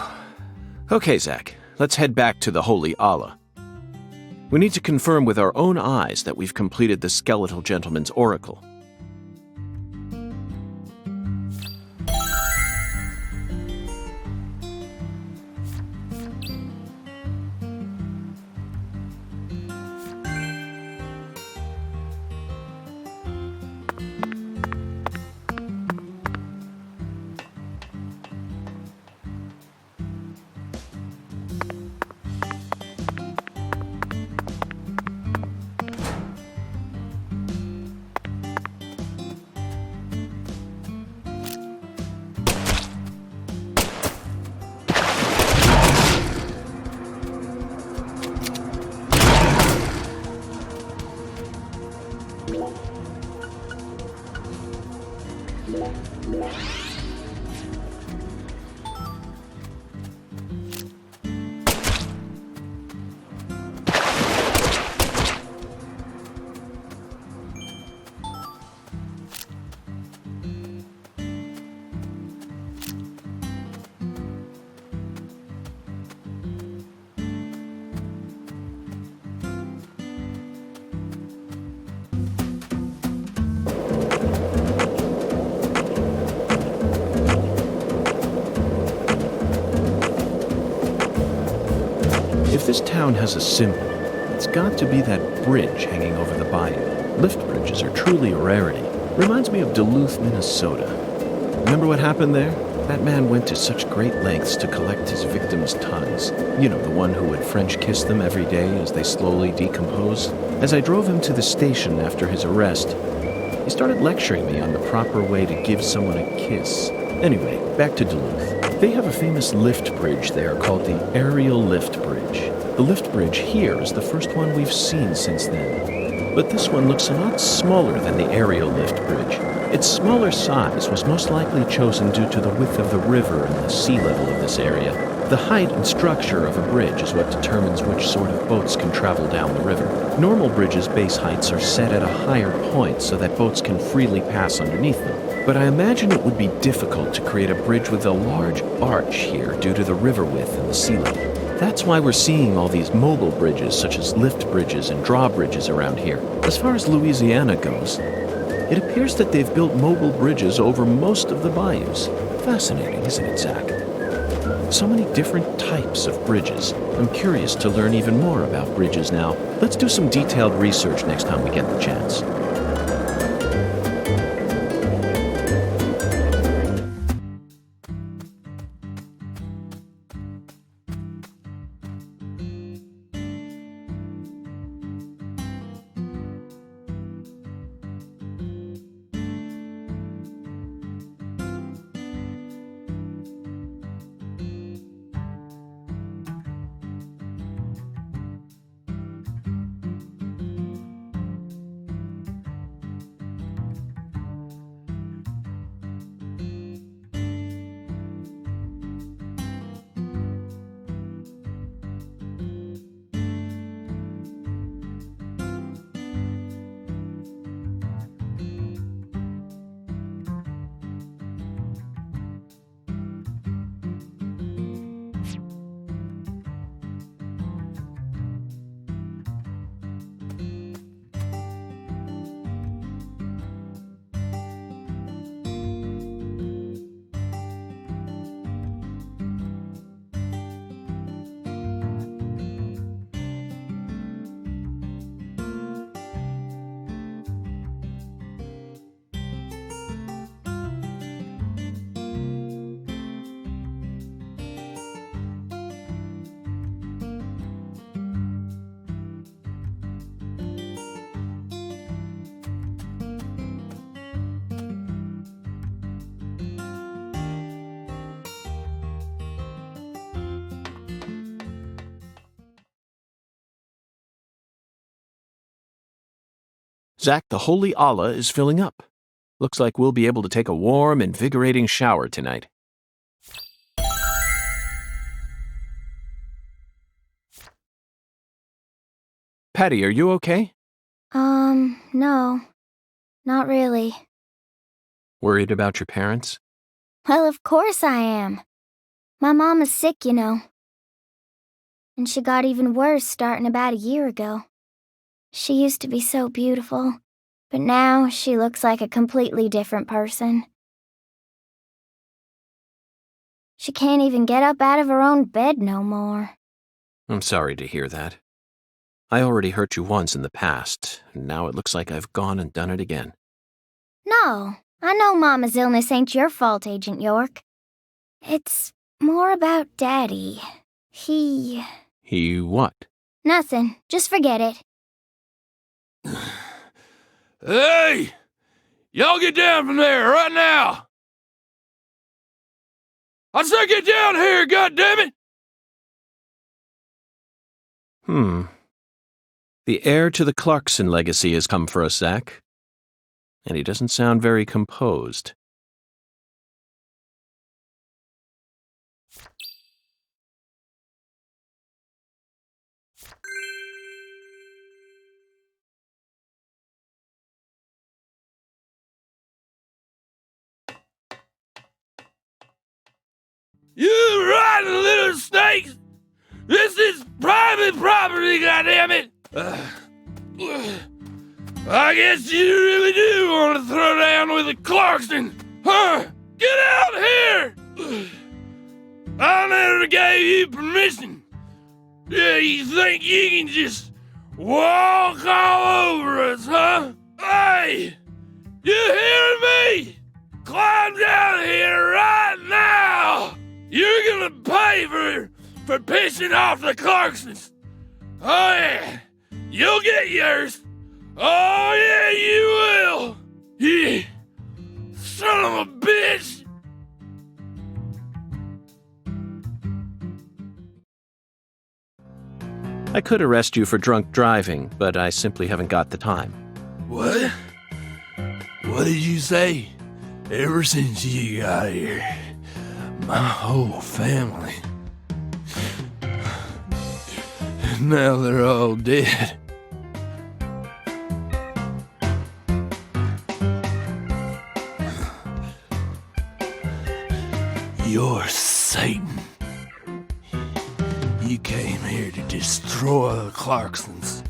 Okay, Zach, let's head back to the Holy Allah. We need to confirm with our own eyes that we've completed the Skeletal Gentleman's oracle. If this town has a symbol, it's got to be that bridge hanging over the bayou. Lift bridges are truly a rarity. Reminds me of Duluth, Minnesota. Remember what happened there? That man went to such great lengths to collect his victims' tongues. You know, the one who would French kiss them every day as they slowly decompose. As I drove him to the station after his arrest, he started lecturing me on the proper way to give someone a kiss. Anyway, back to Duluth. They have a famous lift bridge there called the Aerial Lift Bridge. The lift bridge here is the first one we've seen since then. But this one looks a lot smaller than the Aerial Lift Bridge. Its smaller size was most likely chosen due to the width of the river and the sea level of this area. The height and structure of a bridge is what determines which sort of boats can travel down the river. Normal bridges' base heights are set at a higher point so that boats can freely pass underneath them. But I imagine it would be difficult to create a bridge with a large arch here due to the river width and the sea level. That's why we're seeing all these mobile bridges such as lift bridges and drawbridges around here. As far as Louisiana goes, it appears that they've built mobile bridges over most of the bayous. Fascinating, isn't it, Zach? So many different types of bridges. I'm curious to learn even more about bridges now. Let's do some detailed research next time we get the chance. Zach, the holy Allah is filling up. Looks like we'll be able to take a warm, invigorating shower tonight. Patty, are you okay? No. Not really. Worried about your parents? Well, of course I am. My mom is sick, you know. And she got even worse starting about a year ago. She used to be so beautiful, but now she looks like a completely different person. She can't even get up out of her own bed no more. I'm sorry to hear that. I already hurt you once in the past, and now it looks like I've gone and done it again. No, I know Mama's illness ain't your fault, Agent York. It's more about Daddy. He what? Nothing. Just forget it. Hey! Y'all get down from there right now! I said get down here, goddammit! The heir to the Clarkson legacy has come for us, Zach. And he doesn't sound very composed. You rotten little snakes! This is private property, goddammit! I guess you really do want to throw down with a Clarkson, huh? Get out here! I never gave you permission. Yeah, you think you can just walk all over us, huh? Hey! You hearing me? Climb down here right now! You're gonna pay for pissing off the Clarksons. Oh yeah, you'll get yours. Oh yeah, you will. Yeah, son of a bitch. I could arrest you for drunk driving, but I simply haven't got the time. What? What did you say? Ever since you got here, my whole family. Now they're all dead. You're Satan. You came here to destroy the Clarksons.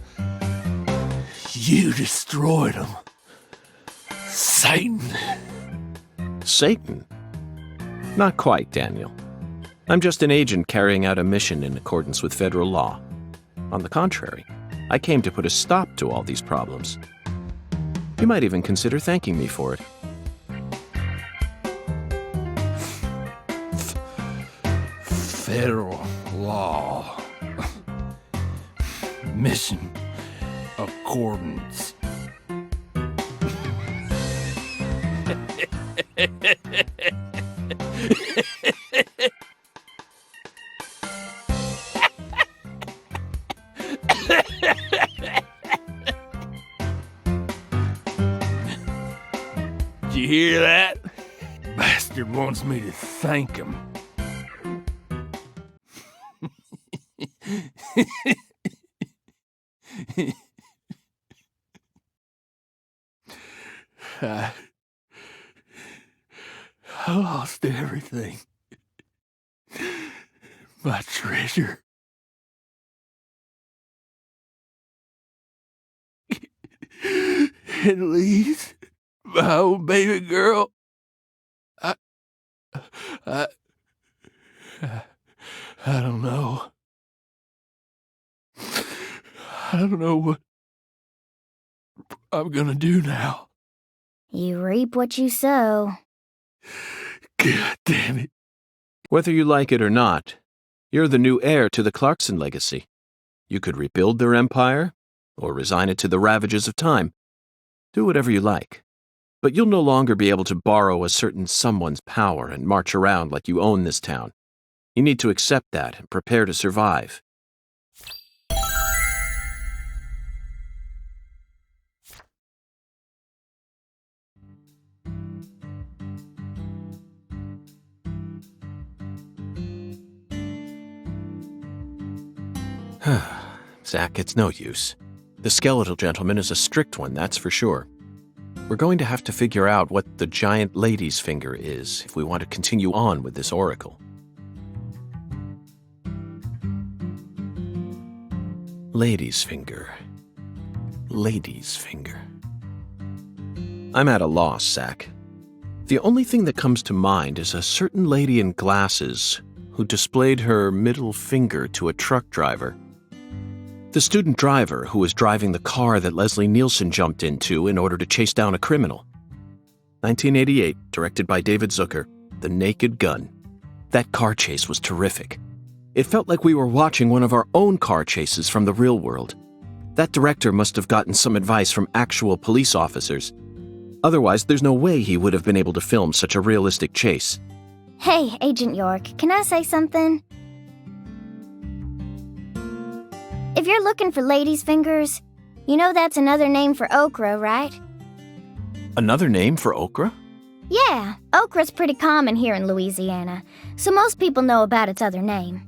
You destroyed them. Satan. Satan? Not quite, Daniel. I'm just an agent carrying out a mission in accordance with federal law. On the contrary, I came to put a stop to all these problems. You might even consider thanking me for it. Federal law. Mission accordance. Did you hear that? Bastard wants me to thank him. I lost everything. My treasure. At least my old baby girl. I don't know. I don't know what I'm gonna do now. You reap what you sow. God damn it. Whether you like it or not, you're the new heir to the Clarkson legacy. You could rebuild their empire, or resign it to the ravages of time. Do whatever you like. But you'll no longer be able to borrow a certain someone's power and march around like you own this town. You need to accept that and prepare to survive. Zach, it's no use. The skeletal gentleman is a strict one, that's for sure. We're going to have to figure out what the giant lady's finger is if we want to continue on with this oracle. Lady's finger. Lady's finger. I'm at a loss, Zach. The only thing that comes to mind is a certain lady in glasses who displayed her middle finger to a truck driver. The student driver who was driving the car that Leslie Nielsen jumped into in order to chase down a criminal. 1988, directed by David Zucker, The Naked Gun. That car chase was terrific. It felt like we were watching one of our own car chases from the real world. That director must have gotten some advice from actual police officers. Otherwise, there's no way he would have been able to film such a realistic chase. Hey, Agent York, can I say something? If you're looking for ladies' fingers, you know that's another name for okra, right? Another name for okra? Yeah, okra's pretty common here in Louisiana, so most people know about its other name.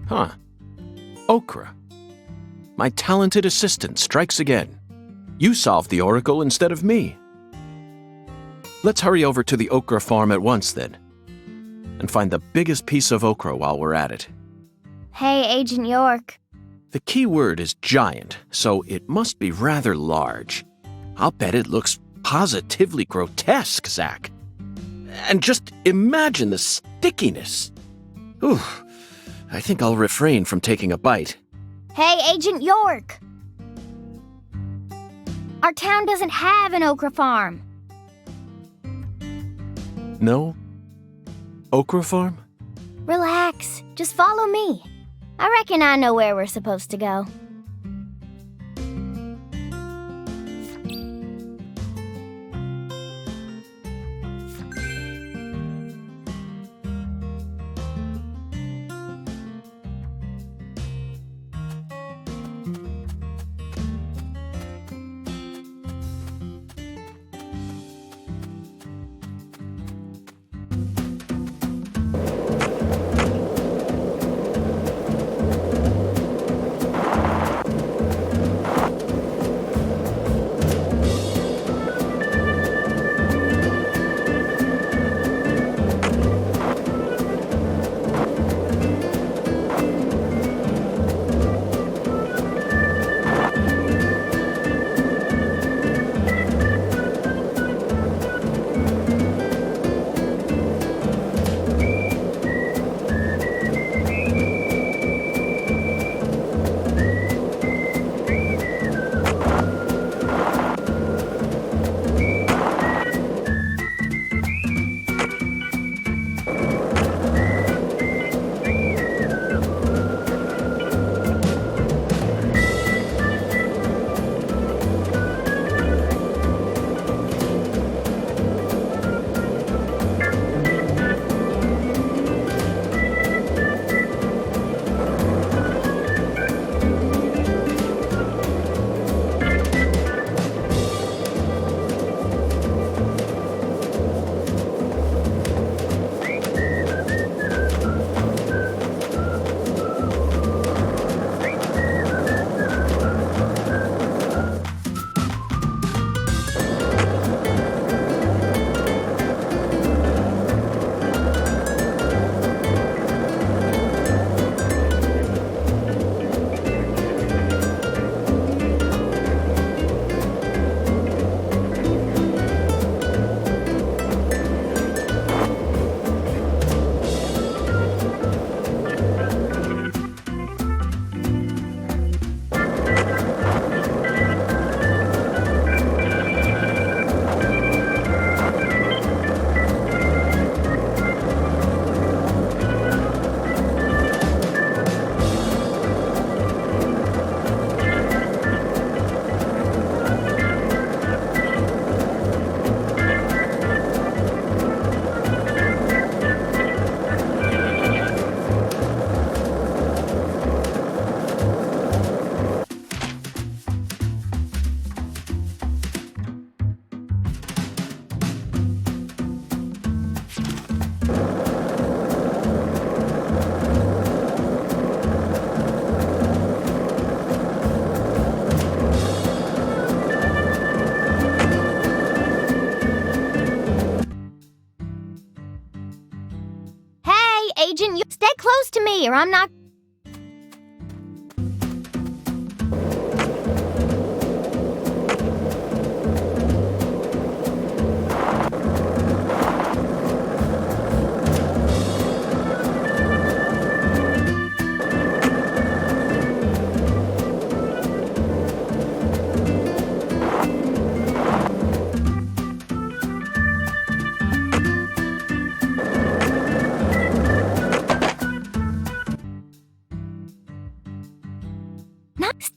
Huh. Okra. My talented assistant strikes again. You solved the oracle instead of me. Let's hurry over to the okra farm at once, then, and find the biggest piece of okra while we're at it. Hey, Agent York. The key word is giant, so it must be rather large. I'll bet it looks positively grotesque, Zach. And just imagine the stickiness. Ooh, I think I'll refrain from taking a bite. Hey, Agent York! Our town doesn't have an okra farm. No? Okra farm? Relax, just follow me. I reckon I know where we're supposed to go. hurry or I'm not... Next.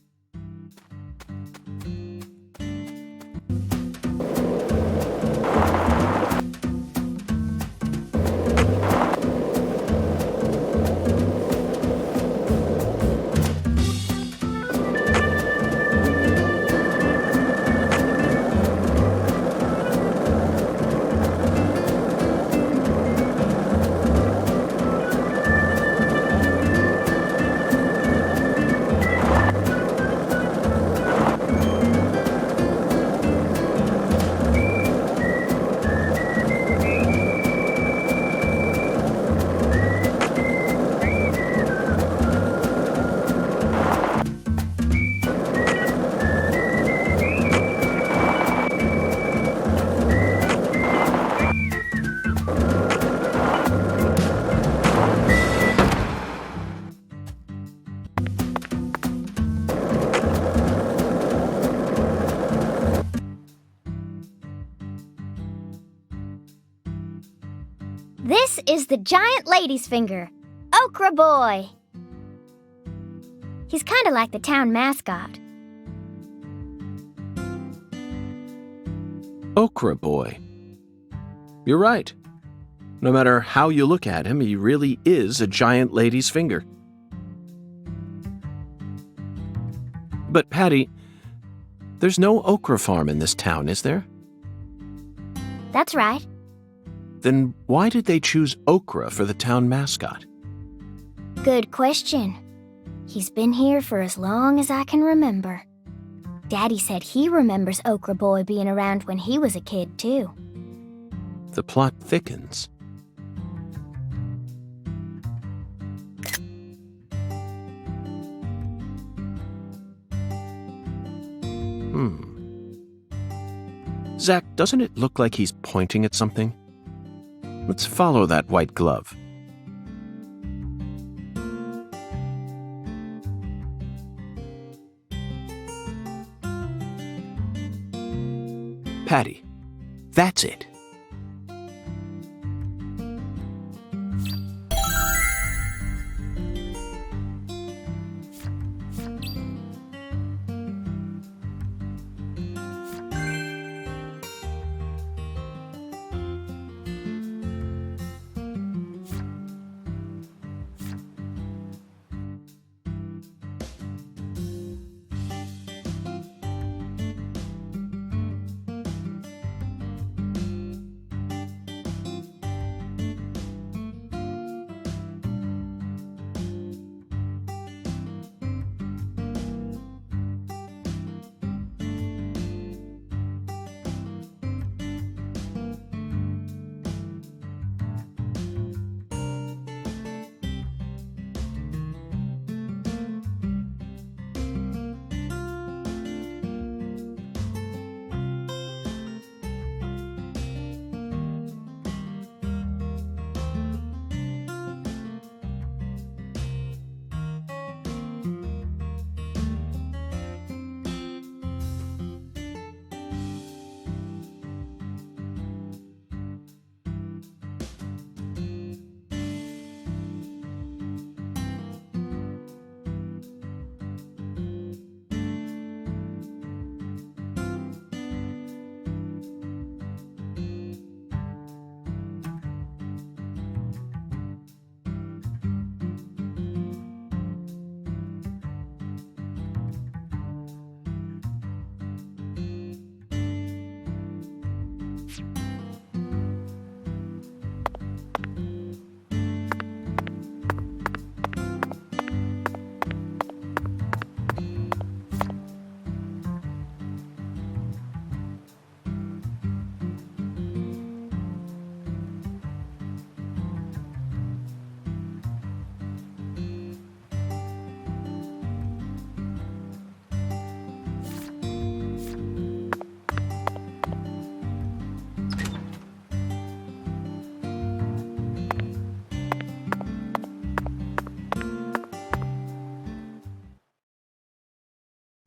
This is the giant lady's finger, Okra Boy. He's kind of like the town mascot. Okra Boy. You're right. No matter how you look at him, he really is a giant lady's finger. But, Patty, there's no okra farm in this town, is there? That's right. Then why did they choose Okra for the town mascot? Good question. He's been here for as long as I can remember. Daddy said he remembers Okra Boy being around when he was a kid, too. The plot thickens. Zach, doesn't it look like he's pointing at something? Let's follow that white glove. Patty, that's it.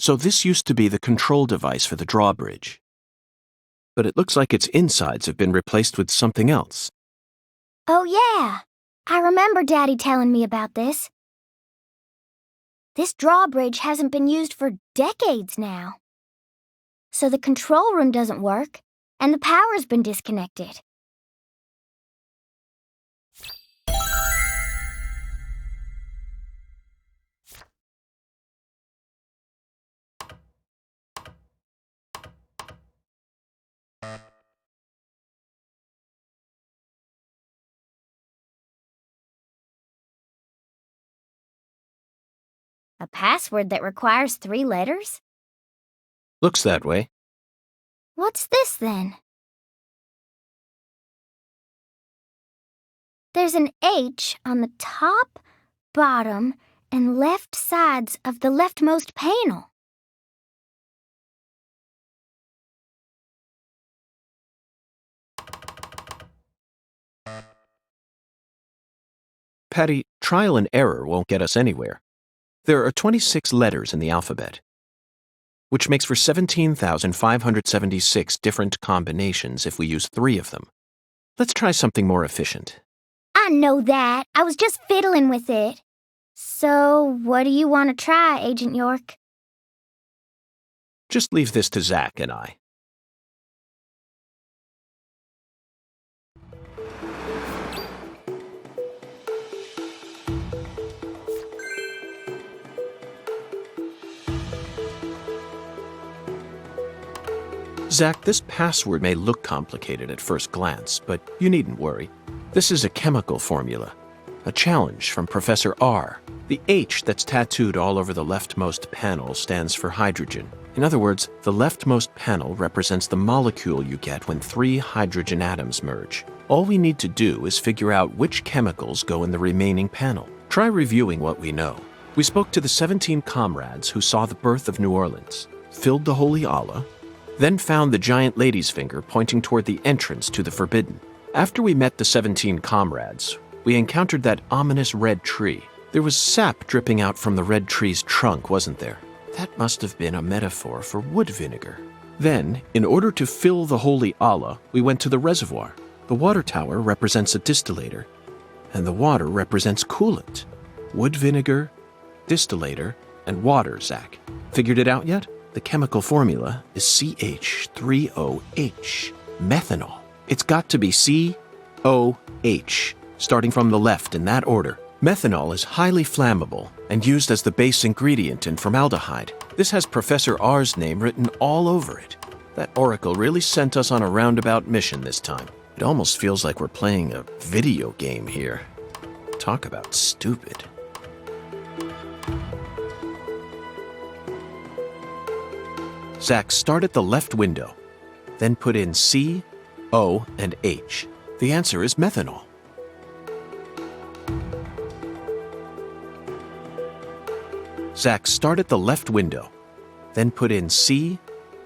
So this used to be the control device for the drawbridge. But it looks like its insides have been replaced with something else. Oh, yeah. I remember Daddy telling me about this. This drawbridge hasn't been used for decades now. So the control room doesn't work, and the power's been disconnected. A password that requires 3 letters? Looks that way. What's this, then? There's an H on the top, bottom, and left sides of the leftmost panel. Patty, trial and error won't get us anywhere. There are 26 letters in the alphabet, which makes for 17,576 different combinations if we use 3 of them. Let's try something more efficient. I know that. I was just fiddling with it. So, what do you want to try, Agent York? Just leave this to Zach and I. Zach, this password may look complicated at first glance, but you needn't worry. This is a chemical formula, a challenge from Professor R. The H that's tattooed all over the leftmost panel stands for hydrogen. In other words, the leftmost panel represents the molecule you get when 3 hydrogen atoms merge. All we need to do is figure out which chemicals go in the remaining panel. Try reviewing what we know. We spoke to the 17 comrades who saw the birth of New Orleans, filled the Holy Allah, then found the giant lady's finger pointing toward the entrance to the Forbidden. After we met the 17 comrades, we encountered that ominous red tree. There was sap dripping out from the red tree's trunk, wasn't there? That must have been a metaphor for wood vinegar. Then, in order to fill the Holy Allah, we went to the reservoir. The water tower represents a distillator, and the water represents coolant. Wood vinegar, distillator, and water, Zach. Figured it out yet? The chemical formula is CH3OH, methanol. It's got to be COH, starting from the left in that order. Methanol is highly flammable and used as the base ingredient in formaldehyde. This has Professor R's name written all over it. That oracle really sent us on a roundabout mission this time. It almost feels like we're playing a video game here. Talk about stupid. Zach, start at the left window, then put in C, O, and H. The answer is methanol. Zach, start at the left window, then put in C,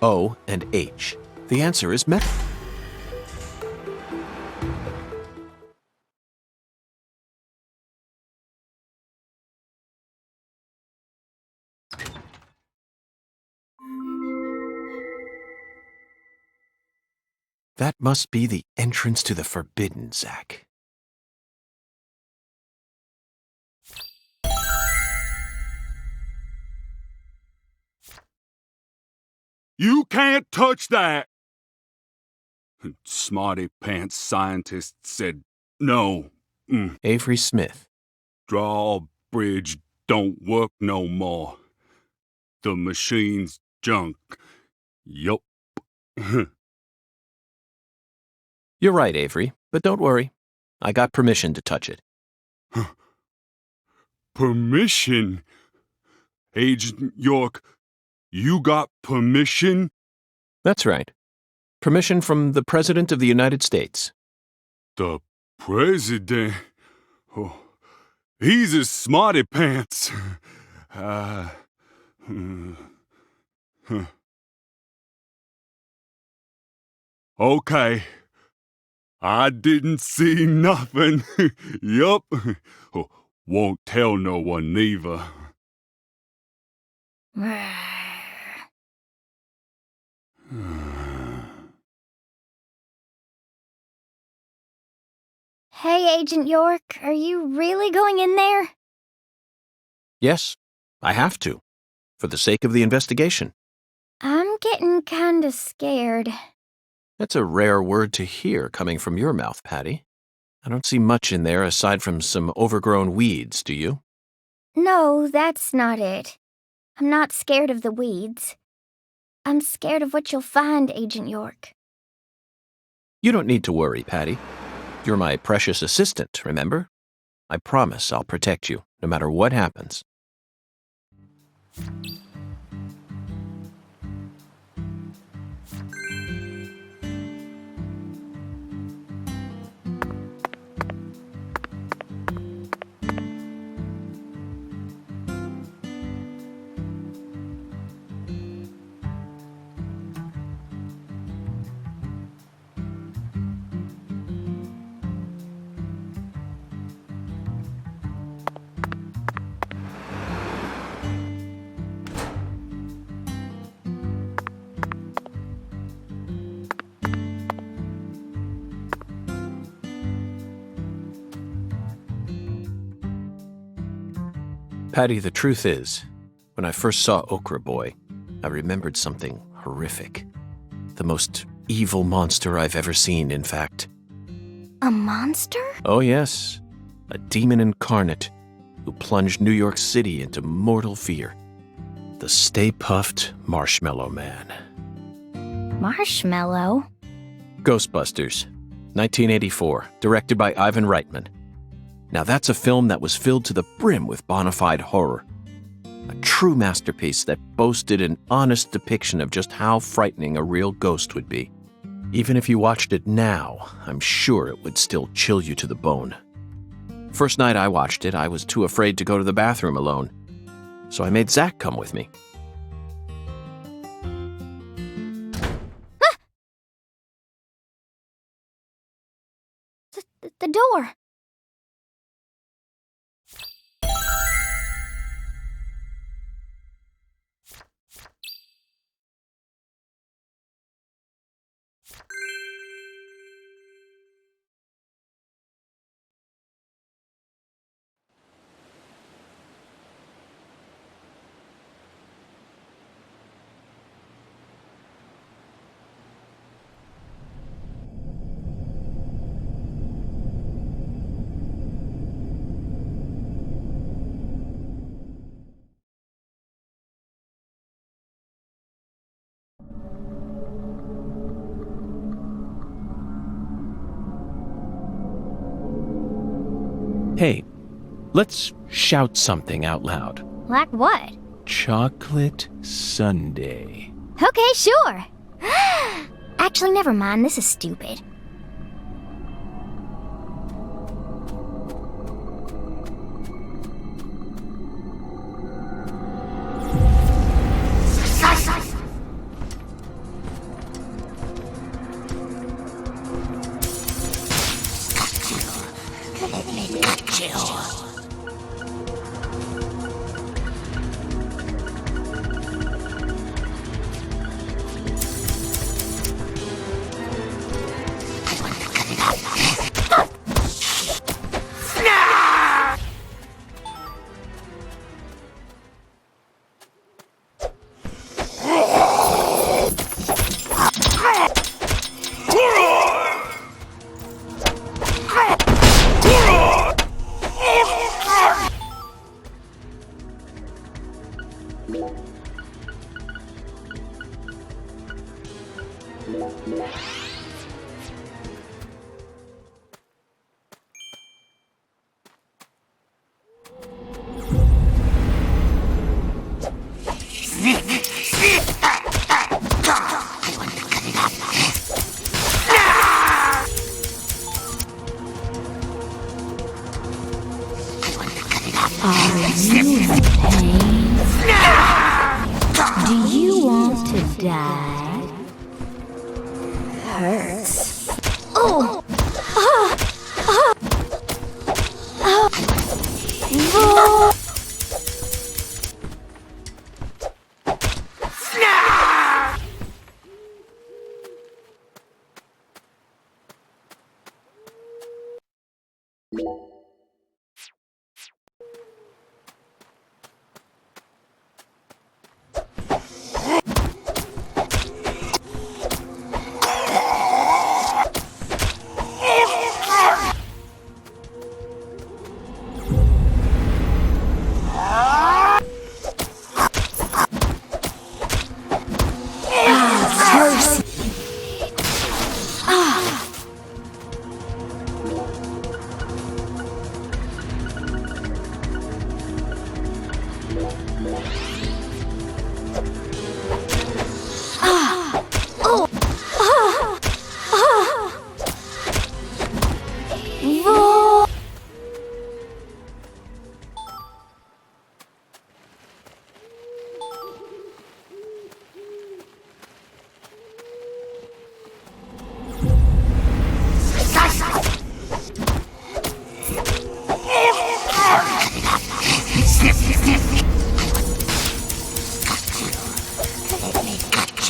O, and H. The answer is methanol. That must be the entrance to the Forbidden, Zach. You can't touch that! Smarty pants scientist said no. Avery Smith. Drawbridge don't work no more. The machine's junk. Yup. You're right, Avery, but don't worry. I got permission to touch it. Permission? Agent York, you got permission? That's right. Permission from the President of the United States. The President? Oh, he's a smarty pants. Okay. I didn't see nothing. Yup. Won't tell no one neither. Hey, Agent York, are you really going in there? Yes, I have to, for the sake of the investigation. I'm getting kinda scared. That's a rare word to hear coming from your mouth, Patty. I don't see much in there aside from some overgrown weeds, do you? No, that's not it. I'm not scared of the weeds. I'm scared of what you'll find, Agent York. You don't need to worry, Patty. You're my precious assistant, remember? I promise I'll protect you, no matter what happens. Patty, the truth is, when I first saw Okra Boy, I remembered something horrific. The most evil monster I've ever seen, in fact. A monster? Oh yes, a demon incarnate who plunged New York City into mortal fear. The Stay Puffed Marshmallow Man. Marshmallow? Ghostbusters, 1984, directed by Ivan Reitman. Now that's a film that was filled to the brim with bona fide horror. A true masterpiece that boasted an honest depiction of just how frightening a real ghost would be. Even if you watched it now, I'm sure it would still chill you to the bone. First night I watched it, I was too afraid to go to the bathroom alone. So I made Zach come with me. The door. Hey, let's shout something out loud. Like what? Chocolate Sundae. Okay, sure. Actually, never mind. This is stupid. Do you want to die? Hurts. Oh!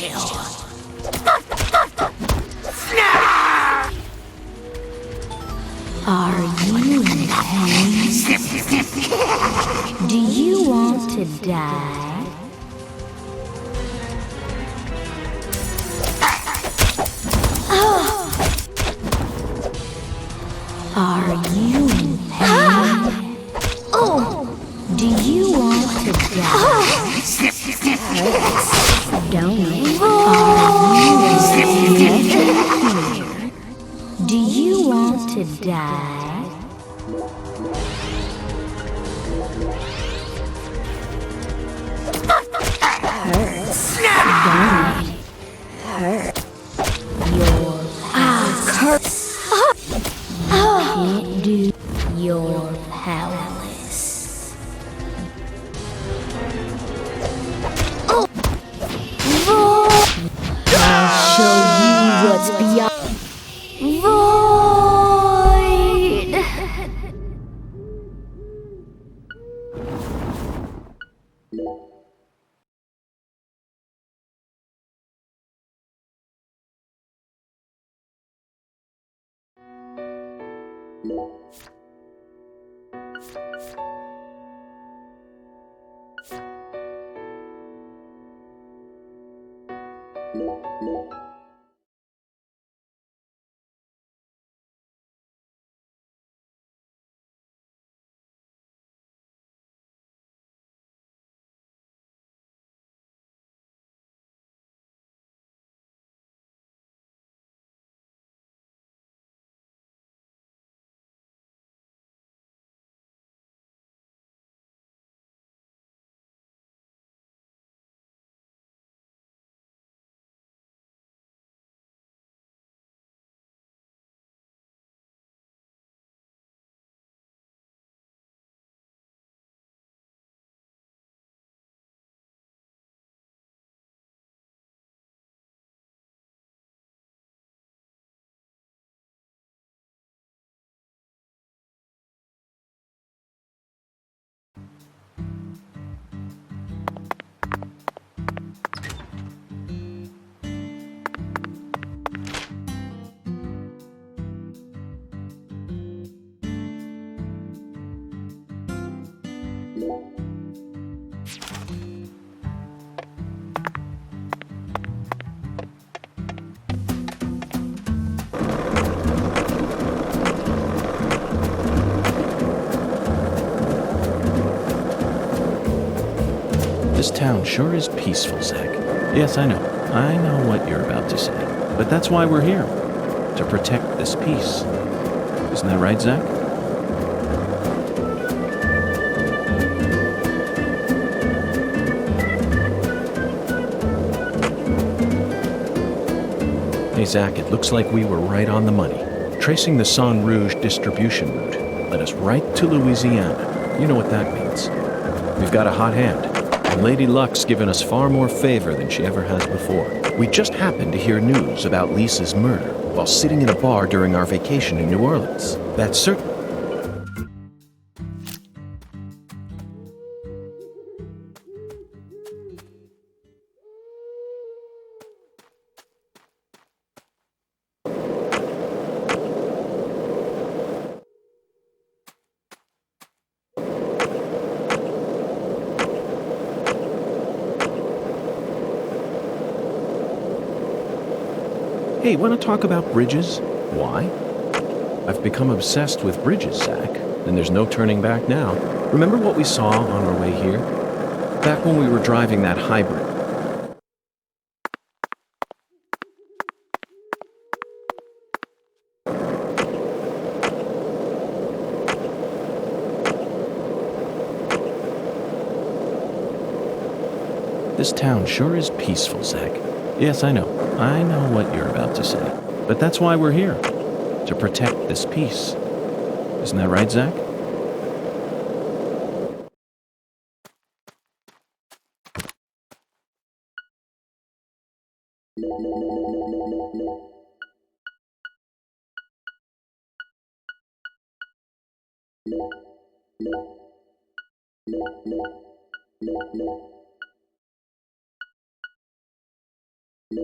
Are you in pain? Do you want to die? Are you in pain? Do you want to die? Don't it? Are you here? Do you want to die? Hurts. Don't it? Hurt. Your curse. Can't do. You're powerless. I'll show you what's beyond. Void! This town sure is peaceful, Zach. Yes, I know. I know what you're about to say. But that's why we're here. To protect this peace. Isn't that right, Zach? Hey, Zach, it looks like we were right on the money. Tracing the Sang Rouge distribution route led us right to Louisiana. You know what that means. We've got a hot hand. And Lady Luck's given us far more favor than she ever has before. We just happened to hear news about Lisa's murder while sitting in a bar during our vacation in New Orleans. That's certain. Hey, want to talk about bridges? Why? I've become obsessed with bridges, Zach, and there's no turning back now. Remember what we saw on our way here? Back when we were driving that hybrid. This town sure is peaceful, Zach. Yes, I know. I know what you're about to say. But that's why we're here. To protect this peace. Isn't that right, Zach? Did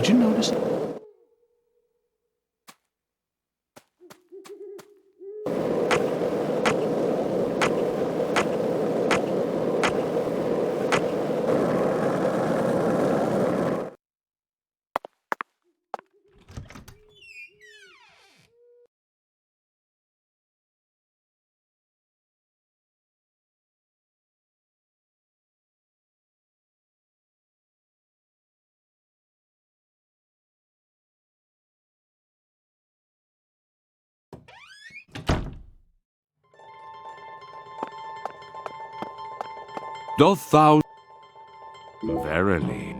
you notice it? Doth thou... Verily.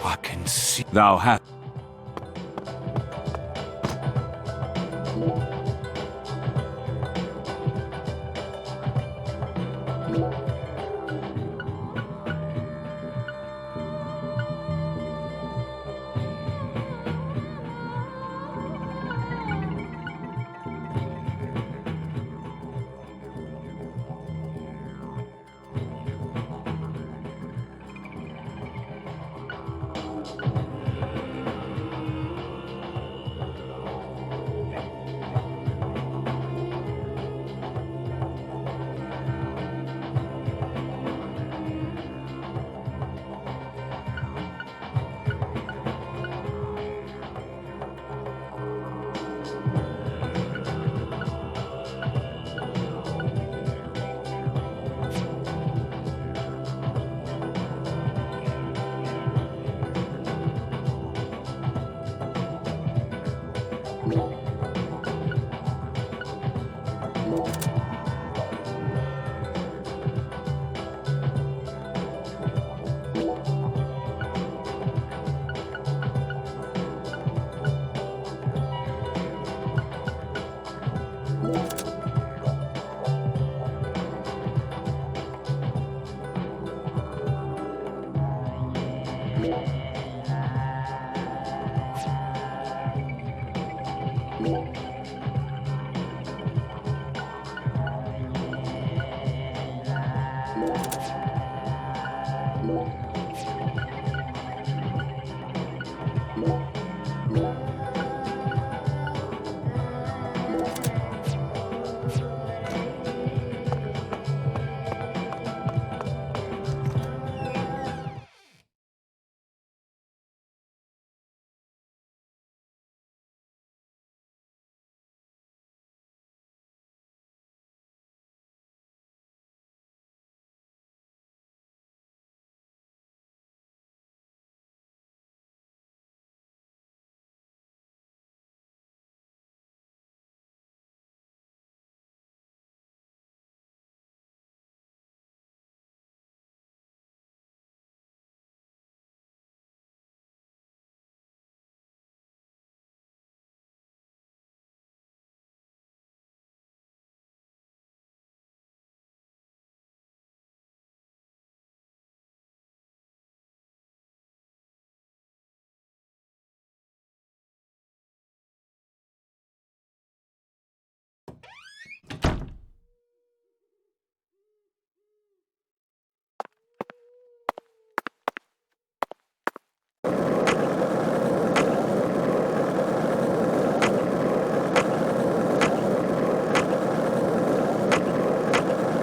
I can see thou hast...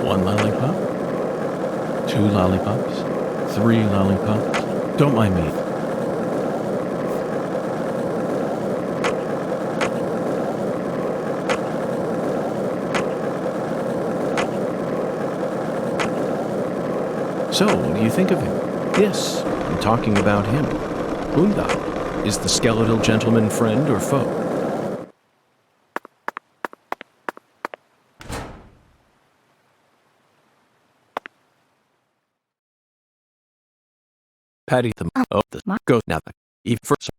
One lollipop? Two lollipops? Three lollipops? Don't mind me. So, what do you think of him? Yes, I'm talking about him. Bunda. Is the skeletal gentleman friend or foe? Patty the go now. Even first.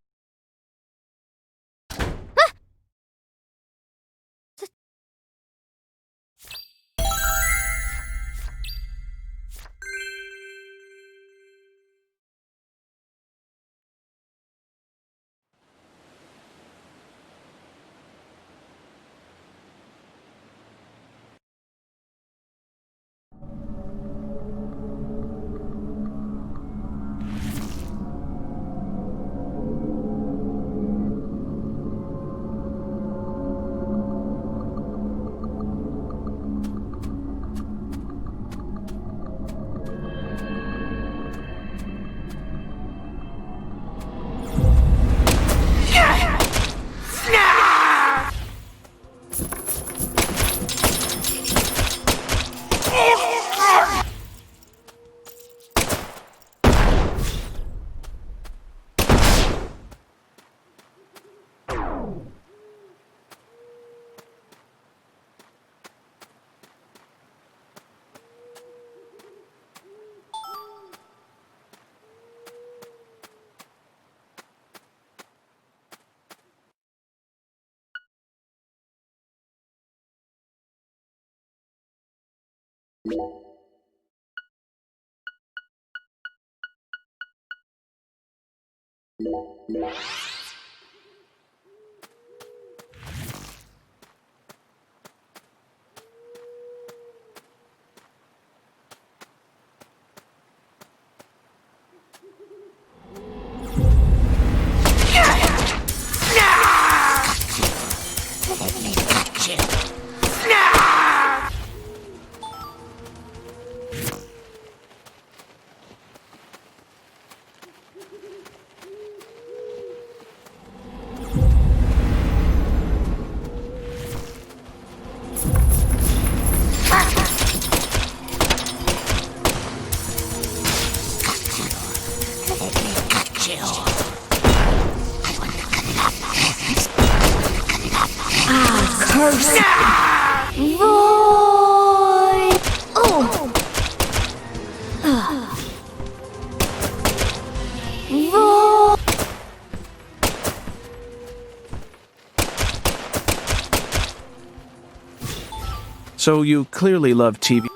So you clearly love TV.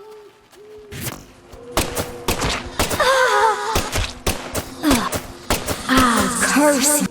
Curse.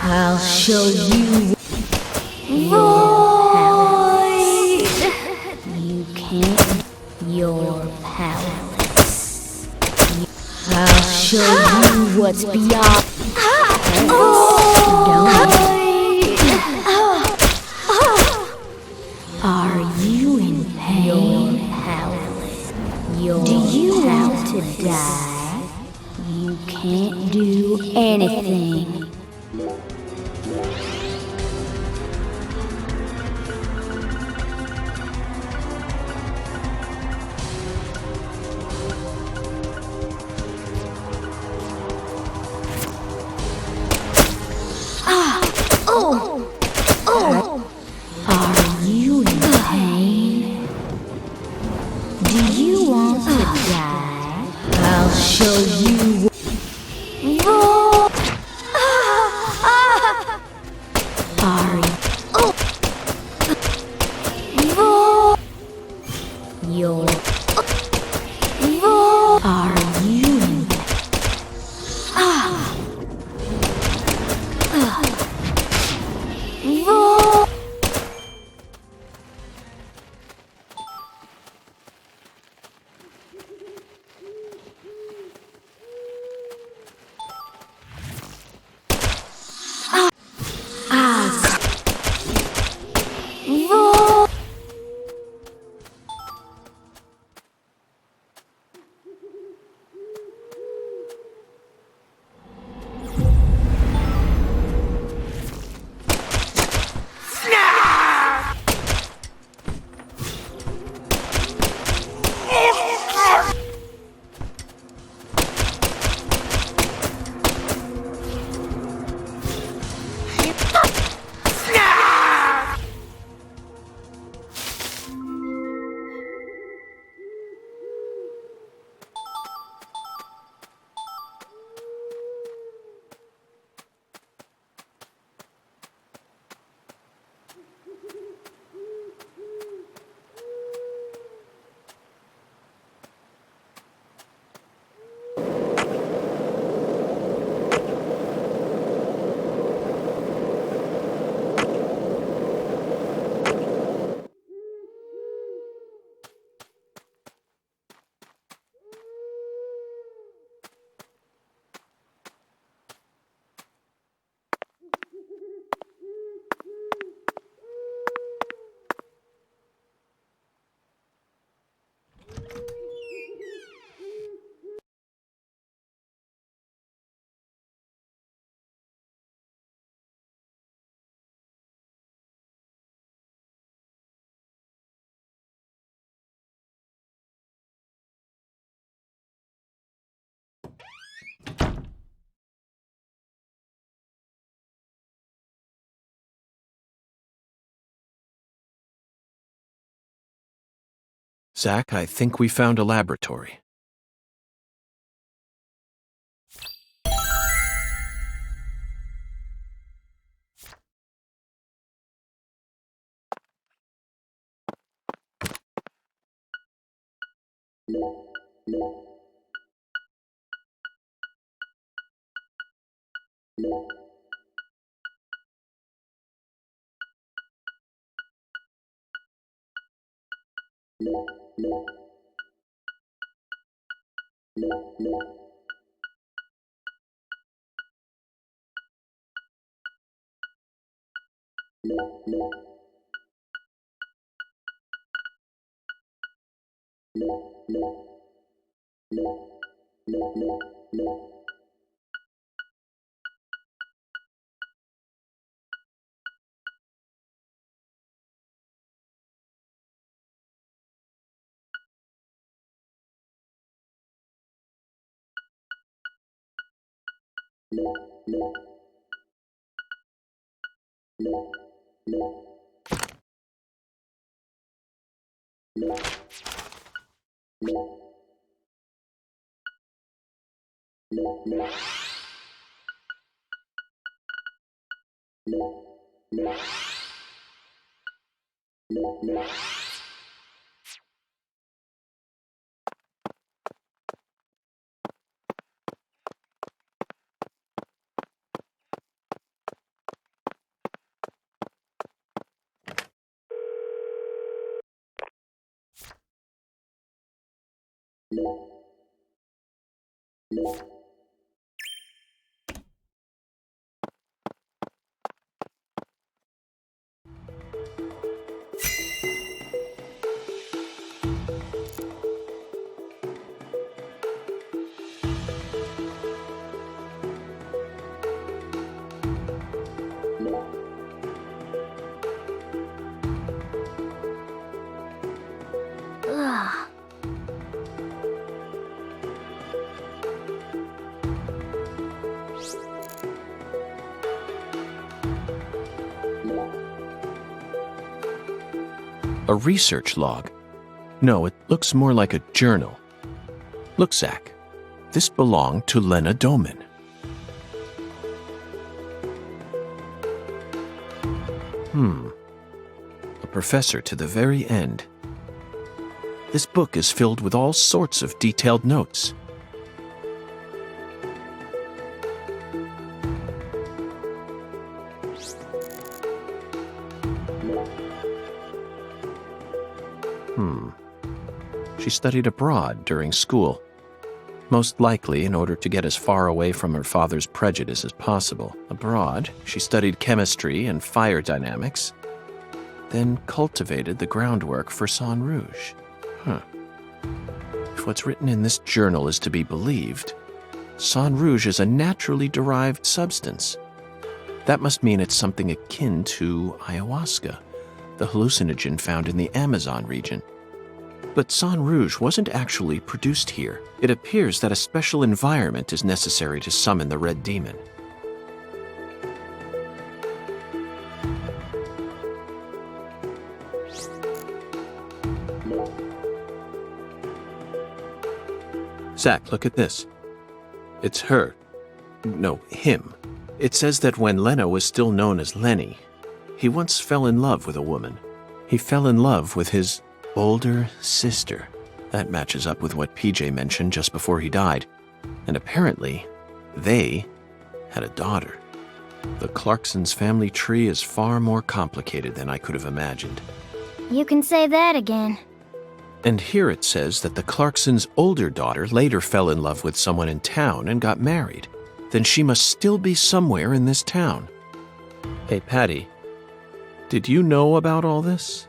I'll show you void. You can't. You're powerless. I'll show you what's beyond. Are you in pain? You're powerless. Do you want to die? You can't do anything. Are you in pain? Do you want to die? I'll show you. Are you? Are you in Zach, I think we found a laboratory. Ugh. A research log. No, it looks more like a journal. Look, Zach. This belonged to Lena Doman. A professor to the very end. This book is filled with all sorts of detailed notes. She studied abroad during school, most likely in order to get as far away from her father's prejudice as possible. Abroad, she studied chemistry and fire dynamics, then cultivated the groundwork for Sang Rouge. If what's written in this journal is to be believed, Sang Rouge is a naturally derived substance. That must mean it's something akin to ayahuasca, the hallucinogen found in the Amazon region. But Sang Rouge wasn't actually produced here. It appears that a special environment is necessary to summon the Red Demon. Zach, look at this. It's her. No, him. It says that when Lena was still known as Lenny, he once fell in love with a woman. He fell in love with his older sister. That matches up with what PJ mentioned just before he died. And apparently, they had a daughter. The Clarksons' family tree is far more complicated than I could have imagined. You can say that again. And here it says that the Clarksons' older daughter later fell in love with someone in town and got married. Then she must still be somewhere in this town. Hey, Patty, did you know about all this?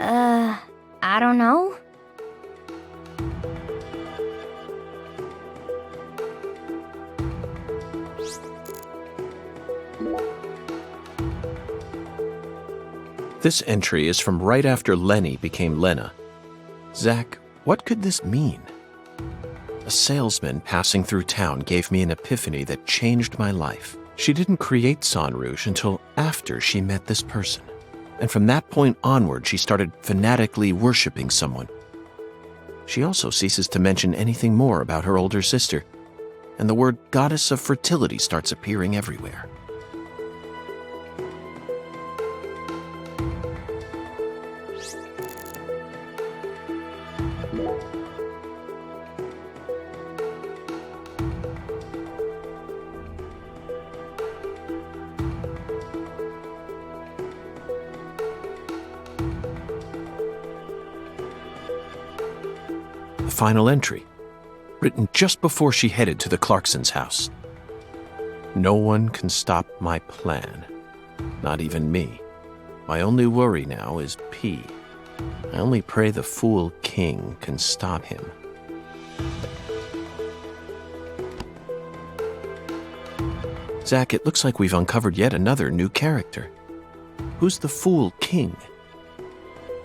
I don't know. This entry is from right after Lenny became Lena. Zach, what could this mean? A salesman passing through town gave me an epiphany that changed my life. She didn't create Sang Rouge until after she met this person. And from that point onward, she started fanatically worshiping someone. She also ceases to mention anything more about her older sister, and the word goddess of fertility starts appearing everywhere. The final entry, written just before she headed to the Clarksons' house. No one can stop my plan, not even me. My only worry now is P. I only pray the Fool King can stop him. Zach, it looks like we've uncovered yet another new character. Who's the Fool King?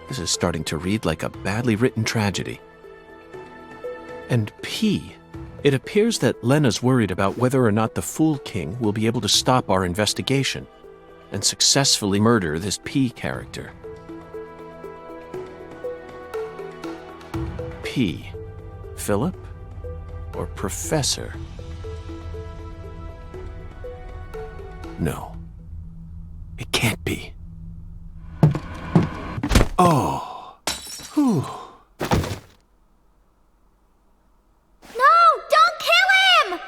This is starting to read like a badly written tragedy. And P. It appears that Lena's worried about whether or not the Fool King will be able to stop our investigation and successfully murder this P character. P. Philip? Or Professor? No. It can't be. Oh. Whew. No! Don't kill him!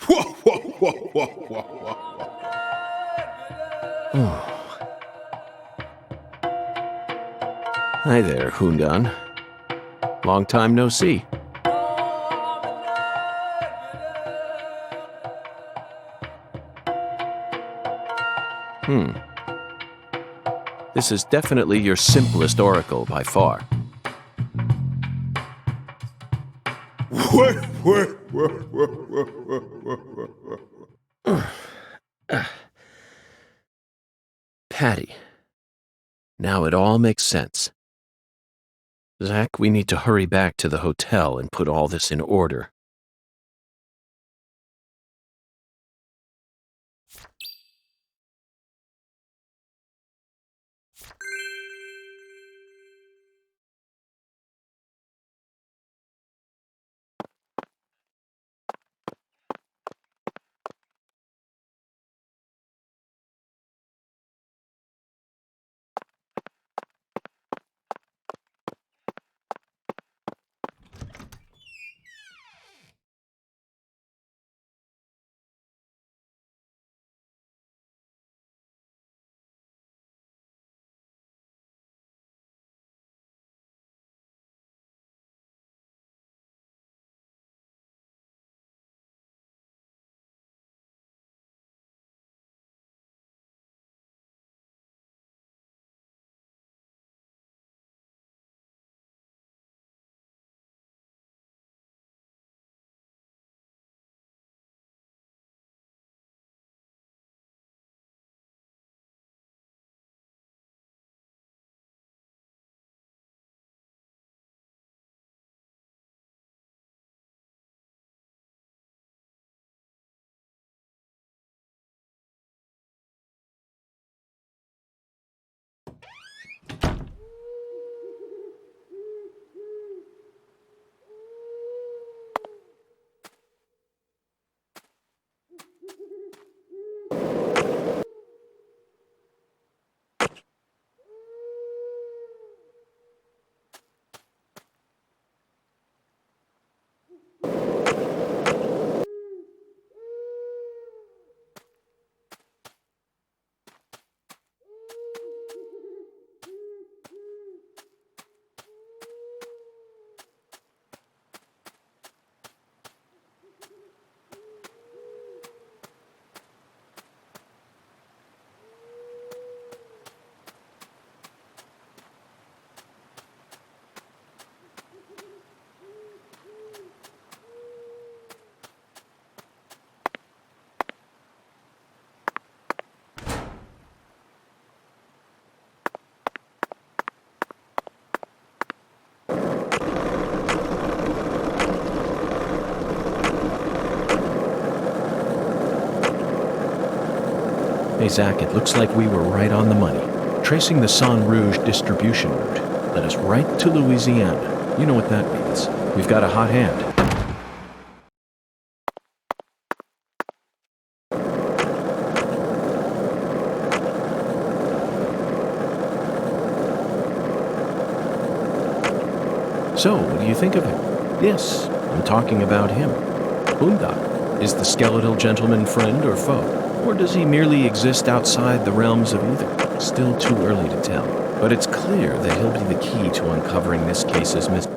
Whoa, whoa, whoa, whoa, whoa, whoa. Hi there, Hundan. Long time no see. This is definitely your simplest oracle by far. Patty. Now it all makes sense. Zach, we need to hurry back to the hotel and put all this in order. Hey, Zach, it looks like we were right on the money. Tracing the San Rouge distribution route led us right to Louisiana. You know what that means. We've got a hot hand. So, what do you think of him? Yes, I'm talking about him. Hundan. Is the skeletal gentleman friend or foe? Or does he merely exist outside the realms of either? Still too early to tell. But it's clear that he'll be the key to uncovering this case's mystery.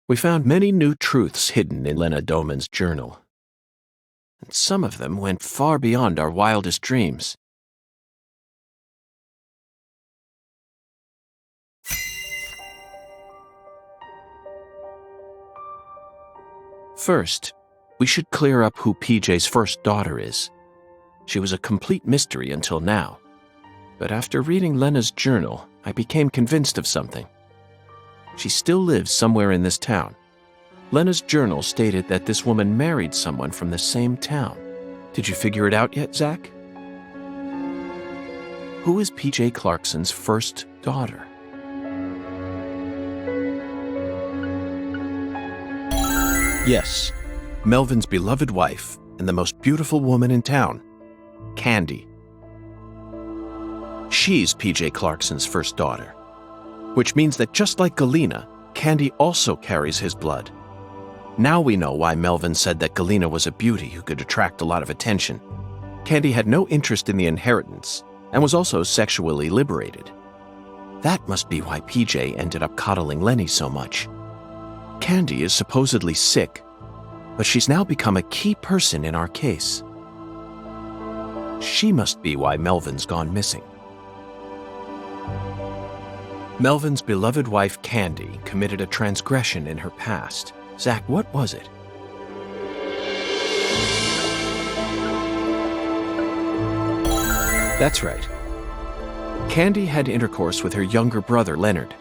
We found many new truths hidden in Lena Doman's journal. And some of them went far beyond our wildest dreams. First, we should clear up who PJ's first daughter is. She was a complete mystery until now. But after reading Lena's journal, I became convinced of something. She still lives somewhere in this town. Lena's journal stated that this woman married someone from the same town. Did you figure it out yet, Zach? Who is PJ Clarkson's first daughter? Yes, Melvin's beloved wife and the most beautiful woman in town, Candy. She's PJ Clarkson's first daughter. Which means that just like Galena, Candy also carries his blood. Now we know why Melvin said that Galena was a beauty who could attract a lot of attention. Candy had no interest in the inheritance and was also sexually liberated. That must be why PJ ended up coddling Lenny so much. Candy is supposedly sick, but she's now become a key person in our case. She must be why Melvin's gone missing. Melvin's beloved wife, Candy, committed a transgression in her past. Zach, what was it? That's right. Candy had intercourse with her younger brother, Leonard.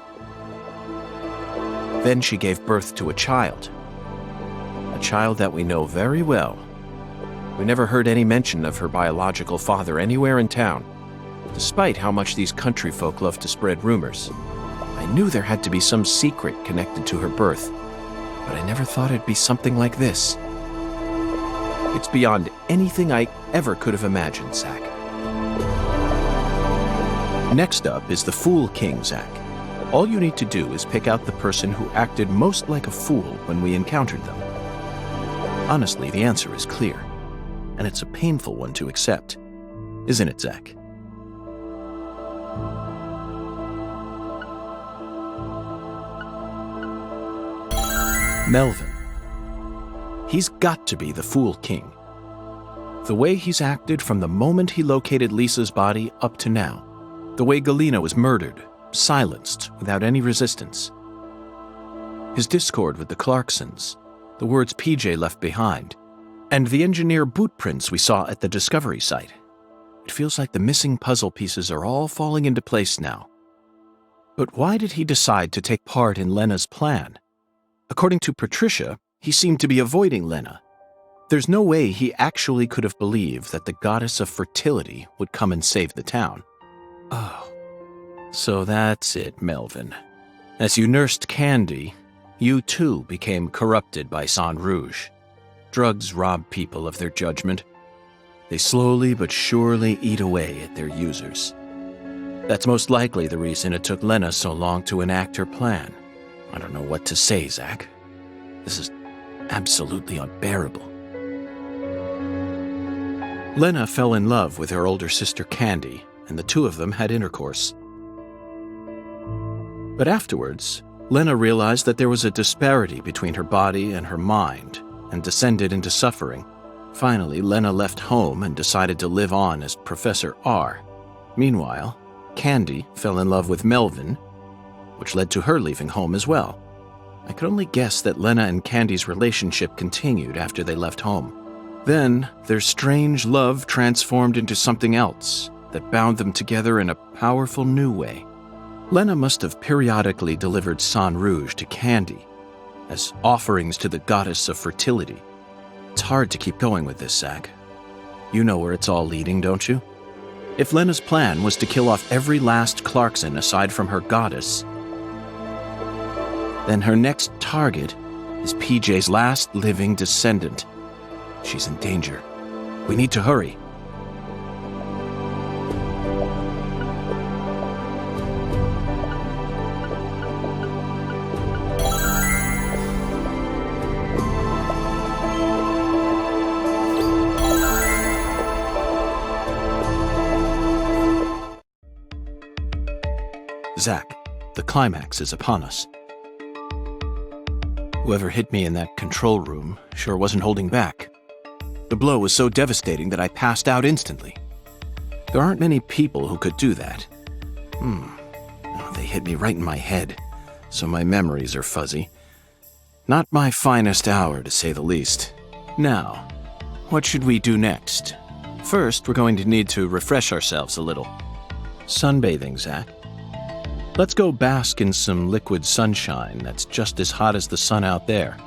Then she gave birth to a child that we know very well. We never heard any mention of her biological father anywhere in town, despite how much these country folk love to spread rumors. I knew there had to be some secret connected to her birth, but I never thought it'd be something like this. It's beyond anything I ever could have imagined, Zach. Next up is the Fool King, Zach. All you need to do is pick out the person who acted most like a fool when we encountered them. Honestly, the answer is clear, and it's a painful one to accept. Isn't it, Zach? Melvin. He's got to be the Fool King. The way he's acted from the moment he located Lisa's body up to now. The way Galena was murdered, silenced, without any resistance. His discord with the Clarksons, the words PJ left behind, and the engineer boot prints we saw at the discovery site. It feels like the missing puzzle pieces are all falling into place now. But why did he decide to take part in Lena's plan? According to Patricia, he seemed to be avoiding Lena. There's no way he actually could have believed that the goddess of fertility would come and save the town. Oh, so that's it, Melvin. As you nursed Candy, you too became corrupted by Sang Rouge. Drugs rob people of their judgment. They slowly but surely eat away at their users. That's most likely the reason it took Lena so long to enact her plan. I don't know what to say, Zach. This is absolutely unbearable. Lena fell in love with her older sister Candy, and the two of them had intercourse. But afterwards, Lena realized that there was a disparity between her body and her mind, and descended into suffering. Finally, Lena left home and decided to live on as Professor R. Meanwhile, Candy fell in love with Melvin, which led to her leaving home as well. I could only guess that Lena and Candy's relationship continued after they left home. Then, their strange love transformed into something else that bound them together in a powerful new way. Lena must have periodically delivered Sang Rouge to Candy as offerings to the goddess of fertility. It's hard to keep going with this, Zach. You know where it's all leading, don't you? If Lena's plan was to kill off every last Clarkson aside from her goddess, then her next target is PJ's last living descendant. She's in danger. We need to hurry. Zach, the climax is upon us. Whoever hit me in that control room sure wasn't holding back. The blow was so devastating that I passed out instantly. There aren't many people who could do that. Oh, they hit me right in my head, so my memories are fuzzy. Not my finest hour, to say the least. Now, what should we do next? First, we're going to need to refresh ourselves a little. Sunbathing, Zach. Let's go bask in some liquid sunshine that's just as hot as the sun out there.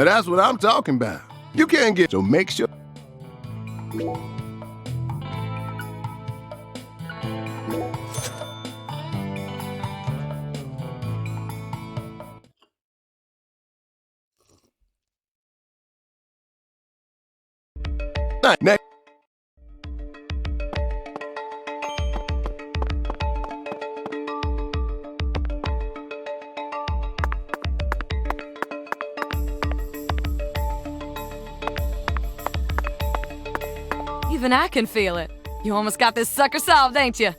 And that's what I'm talking about. You can't get, so make sure. Next. Even I can feel it. You almost got this sucker solved, ain't you?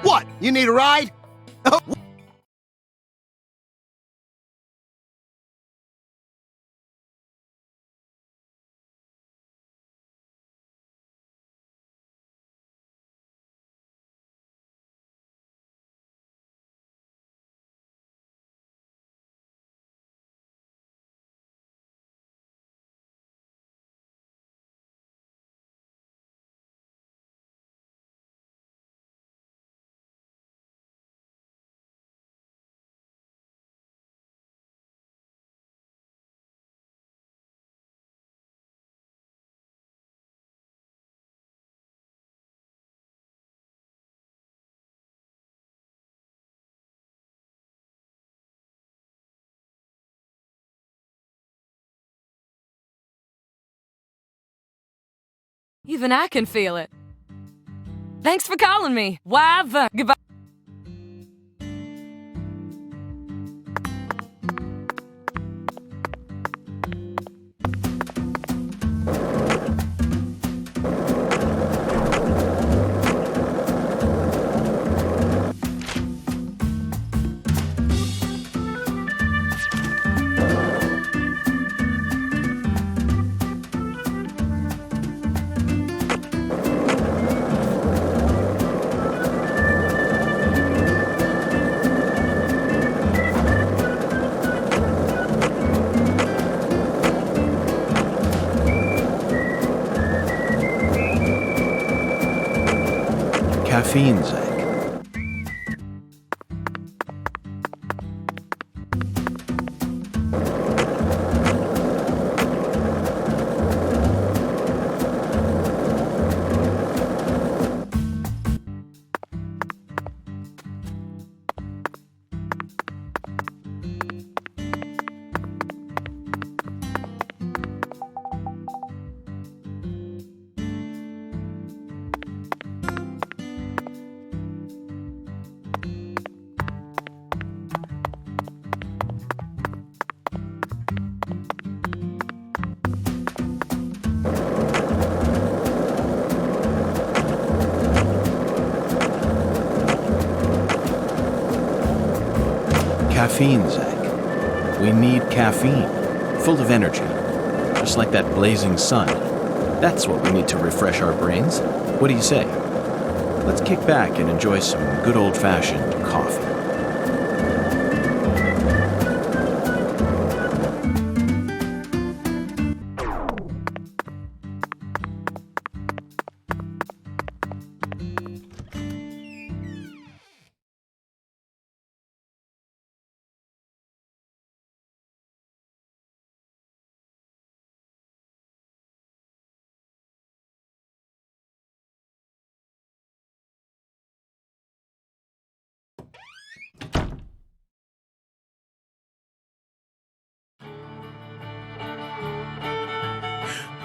What? You need a ride? Oh. Even I can feel it. Thanks for calling me. Goodbye. Caffeine, Zach. Caffeine, Zach. We need caffeine. Full of energy. Just like that blazing sun. That's what we need to refresh our brains. What do you say? Let's kick back and enjoy some good old-fashioned coffee.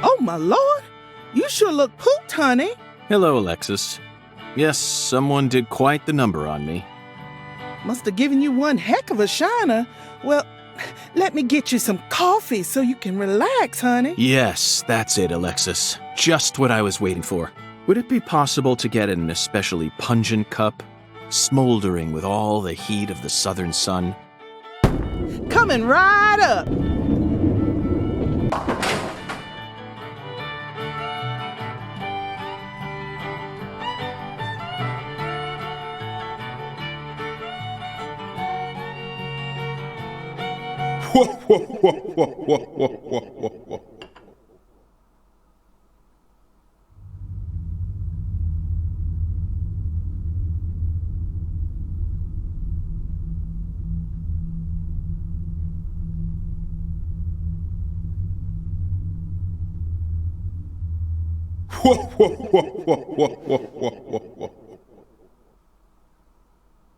Oh, my lord! You sure look pooped, honey. Hello, Alexis. Yes, someone did quite the number on me. Must have given you one heck of a shiner. Well, let me get you some coffee so you can relax, honey. Yes, that's it, Alexis. Just what I was waiting for. Would it be possible to get an especially pungent cup, smoldering with all the heat of the southern sun? Coming right up.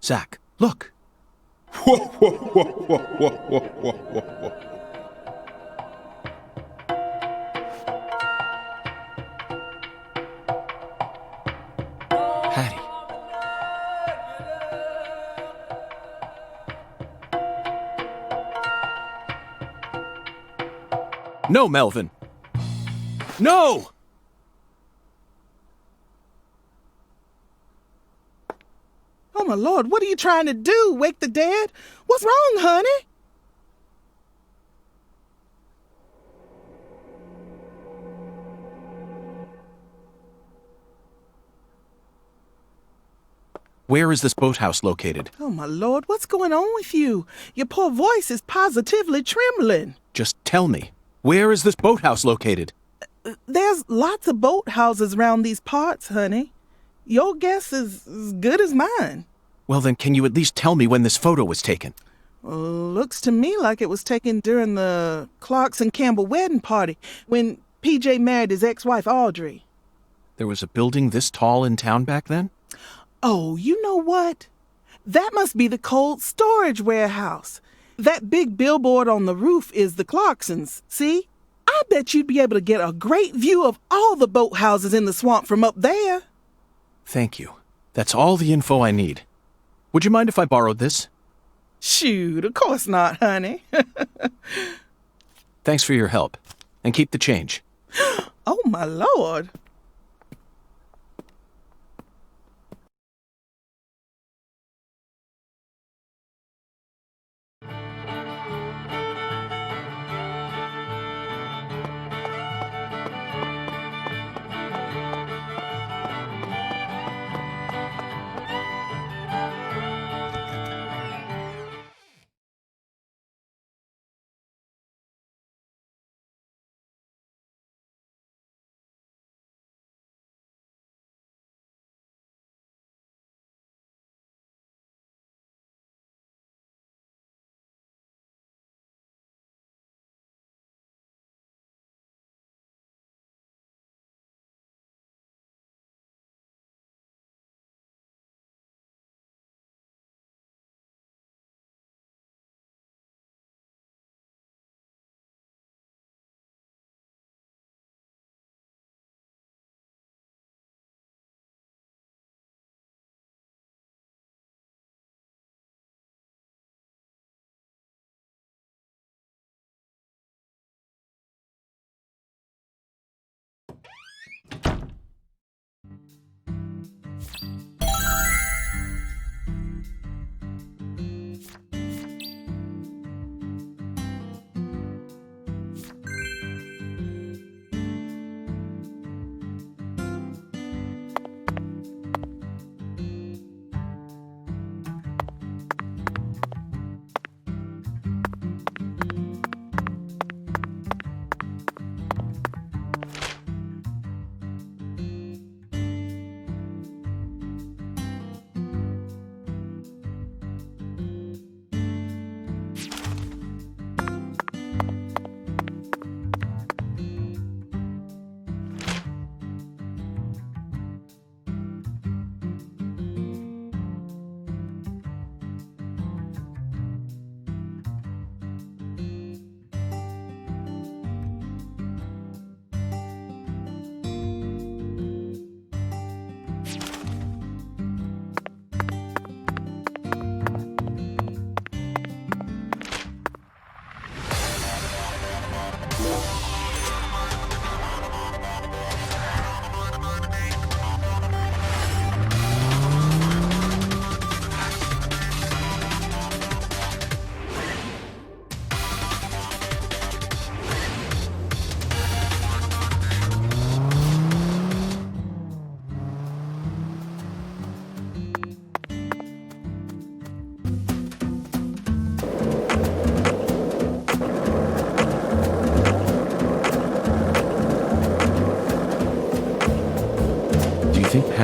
Zach, look. Hattie. No, Melvin. No! Oh, my Lord, what are you trying to do? Wake the dead? What's wrong, honey? Where is this boathouse located? Oh, my Lord, what's going on with you? Your poor voice is positively trembling. Just tell me. Where is this boathouse located? There's lots of boathouses around these parts, honey. Your guess is as good as mine. Well, then, can you at least tell me when this photo was taken? Looks to me like it was taken during the Clarkson-Campbell wedding party when PJ married his ex-wife, Audrey. There was a building this tall in town back then? Oh, you know what? That must be the cold storage warehouse. That big billboard on the roof is the Clarksons, see? I bet you'd be able to get a great view of all the boathouses in the swamp from up there. Thank you. That's all the info I need. Would you mind if I borrowed this? Shoot, of course not, honey. Thanks for your help. And keep the change. Oh, my Lord.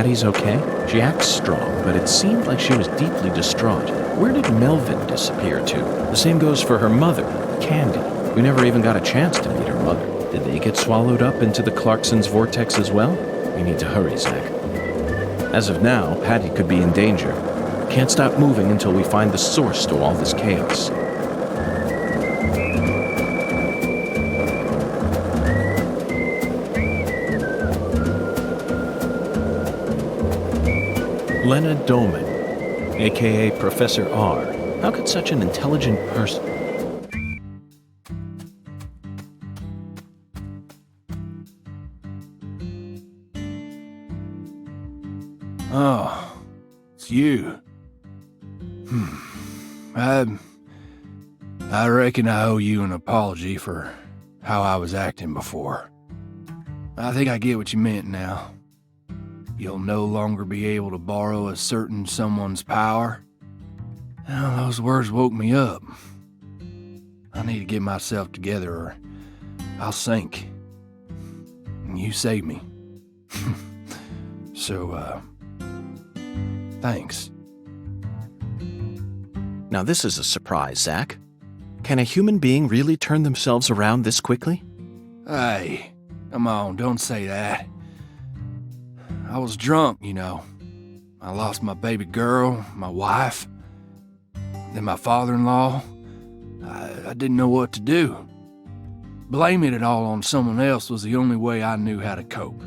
Patty's okay? She acts strong, but it seemed like she was deeply distraught. Where did Melvin disappear to? The same goes for her mother, Candy. We never even got a chance to meet her mother. Did they get swallowed up into the Clarksons' vortex as well? We need to hurry, Zach. As of now, Patty could be in danger. Can't stop moving until we find the source to all this chaos. Lena Doman, a.k.a. Professor R. How could such an intelligent person... Oh, it's you. I reckon I owe you an apology for how I was acting before. I think I get what you meant now. You'll no longer be able to borrow a certain someone's power. Well, those words woke me up. I need to get myself together or I'll sink. And you saved me. So, thanks. Now this is a surprise, Zach. Can a human being really turn themselves around this quickly? Hey, come on, don't say that. I was drunk, you know. I lost my baby girl, my wife, then my father-in-law. I didn't know what to do. Blaming it all on someone else was the only way I knew how to cope.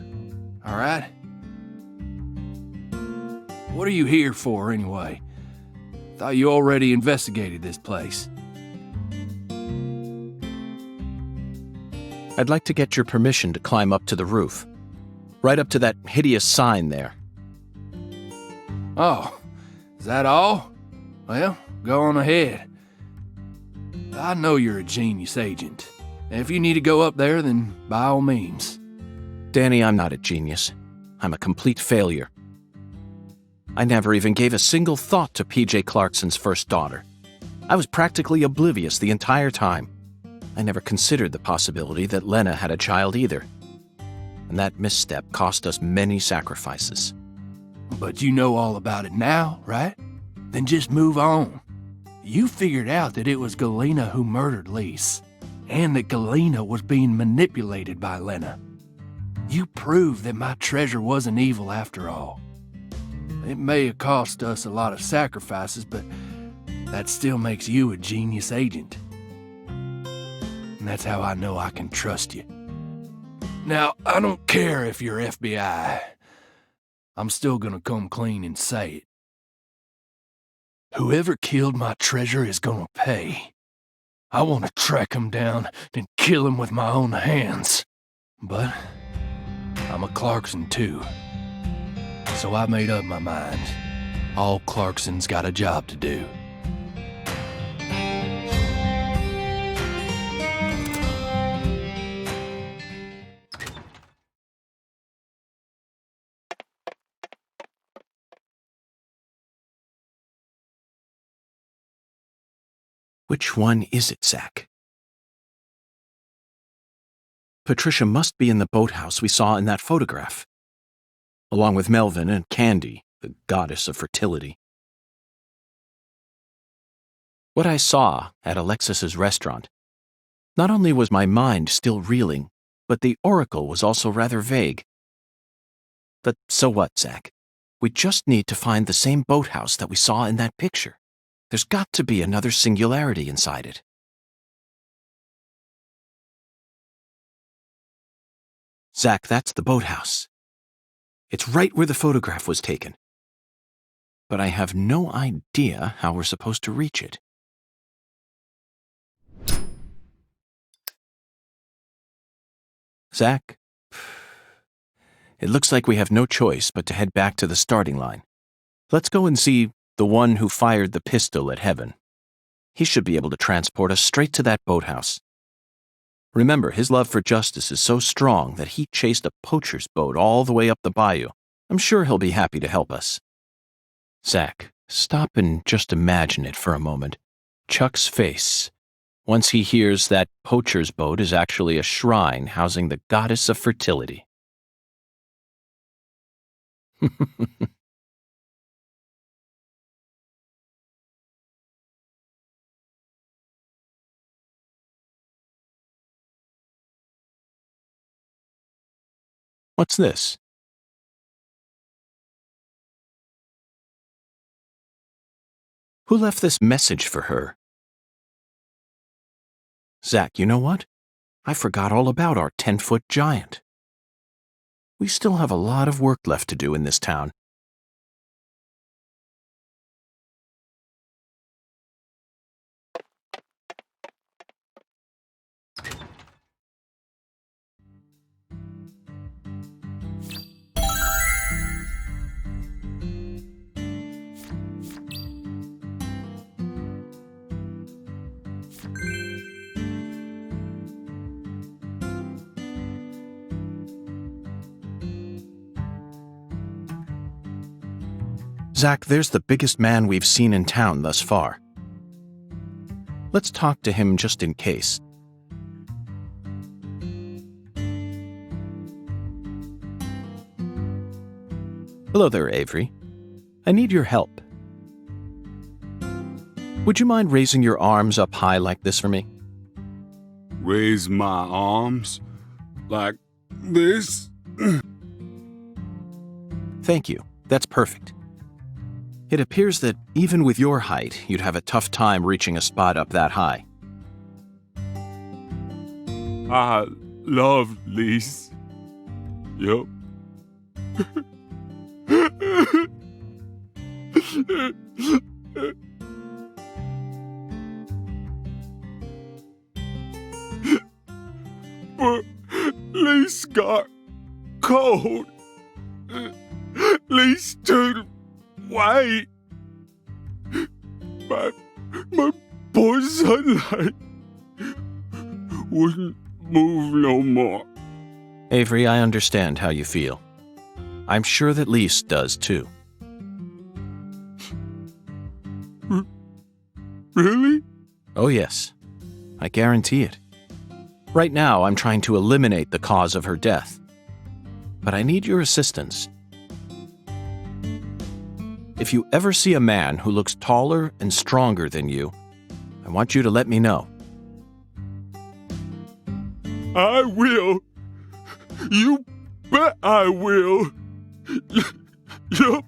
All right? What are you here for, anyway? Thought you already investigated this place. I'd like to get your permission to climb up to the roof. Right up to that hideous sign there. Oh, is that all? Well, go on ahead. I know you're a genius agent. If you need to go up there, then by all means. Danny, I'm not a genius. I'm a complete failure. I never even gave a single thought to P.J. Clarkson's first daughter. I was practically oblivious the entire time. I never considered the possibility that Lena had a child either. And that misstep cost us many sacrifices. But you know all about it now, right? Then just move on. You figured out that it was Galena who murdered Lise, and that Galena was being manipulated by Lena. You proved that my treasure wasn't evil after all. It may have cost us a lot of sacrifices, but that still makes you a genius agent. And that's how I know I can trust you. Now, I don't care if you're FBI. I'm still gonna come clean and say it. Whoever killed my treasure is gonna pay. I want to track him down and kill him with my own hands. But I'm a Clarkson too. So I made up my mind. All Clarksons got a job to do. Which one is it, Zach? Patricia must be in the boathouse we saw in that photograph, along with Melvin and Candy, the goddess of fertility. What I saw at Alexis's restaurant, not only was my mind still reeling, but the oracle was also rather vague. But so what, Zach? We just need to find the same boathouse that we saw in that picture. There's got to be another singularity inside it. Zach, that's the boathouse. It's right where the photograph was taken. But I have no idea how we're supposed to reach it. Zach, it looks like we have no choice but to head back to the starting line. Let's go and see the one who fired the pistol at Heaven. He should be able to transport us straight to that boathouse. Remember, his love for justice is so strong that he chased a poacher's boat all the way up the bayou. I'm sure he'll be happy to help us. Zach, stop and just imagine it for a moment. Chuck's face, once he hears that poacher's boat is actually a shrine housing the goddess of fertility. What's this? Who left this message for her? Zach, you know what? I forgot all about our 10-foot giant. We still have a lot of work left to do in this town. Zach, there's the biggest man we've seen in town thus far. Let's talk to him just in case. Hello there, Avery. I need your help. Would you mind raising your arms up high like this for me? Raise my arms like this? Thank you. That's perfect. It appears that even with your height, you'd have a tough time reaching a spot up that high. I love Lise. Yup. But Lise got cold. Lise turned white. My poor sunlight wouldn't move no more. Avery, I understand how you feel. I'm sure that Lise does too. Really? Oh yes, I guarantee it. Right now, I'm trying to eliminate the cause of her death. But I need your assistance. If you ever see a man who looks taller and stronger than you, I want you to let me know. I will. You bet I will. Yup.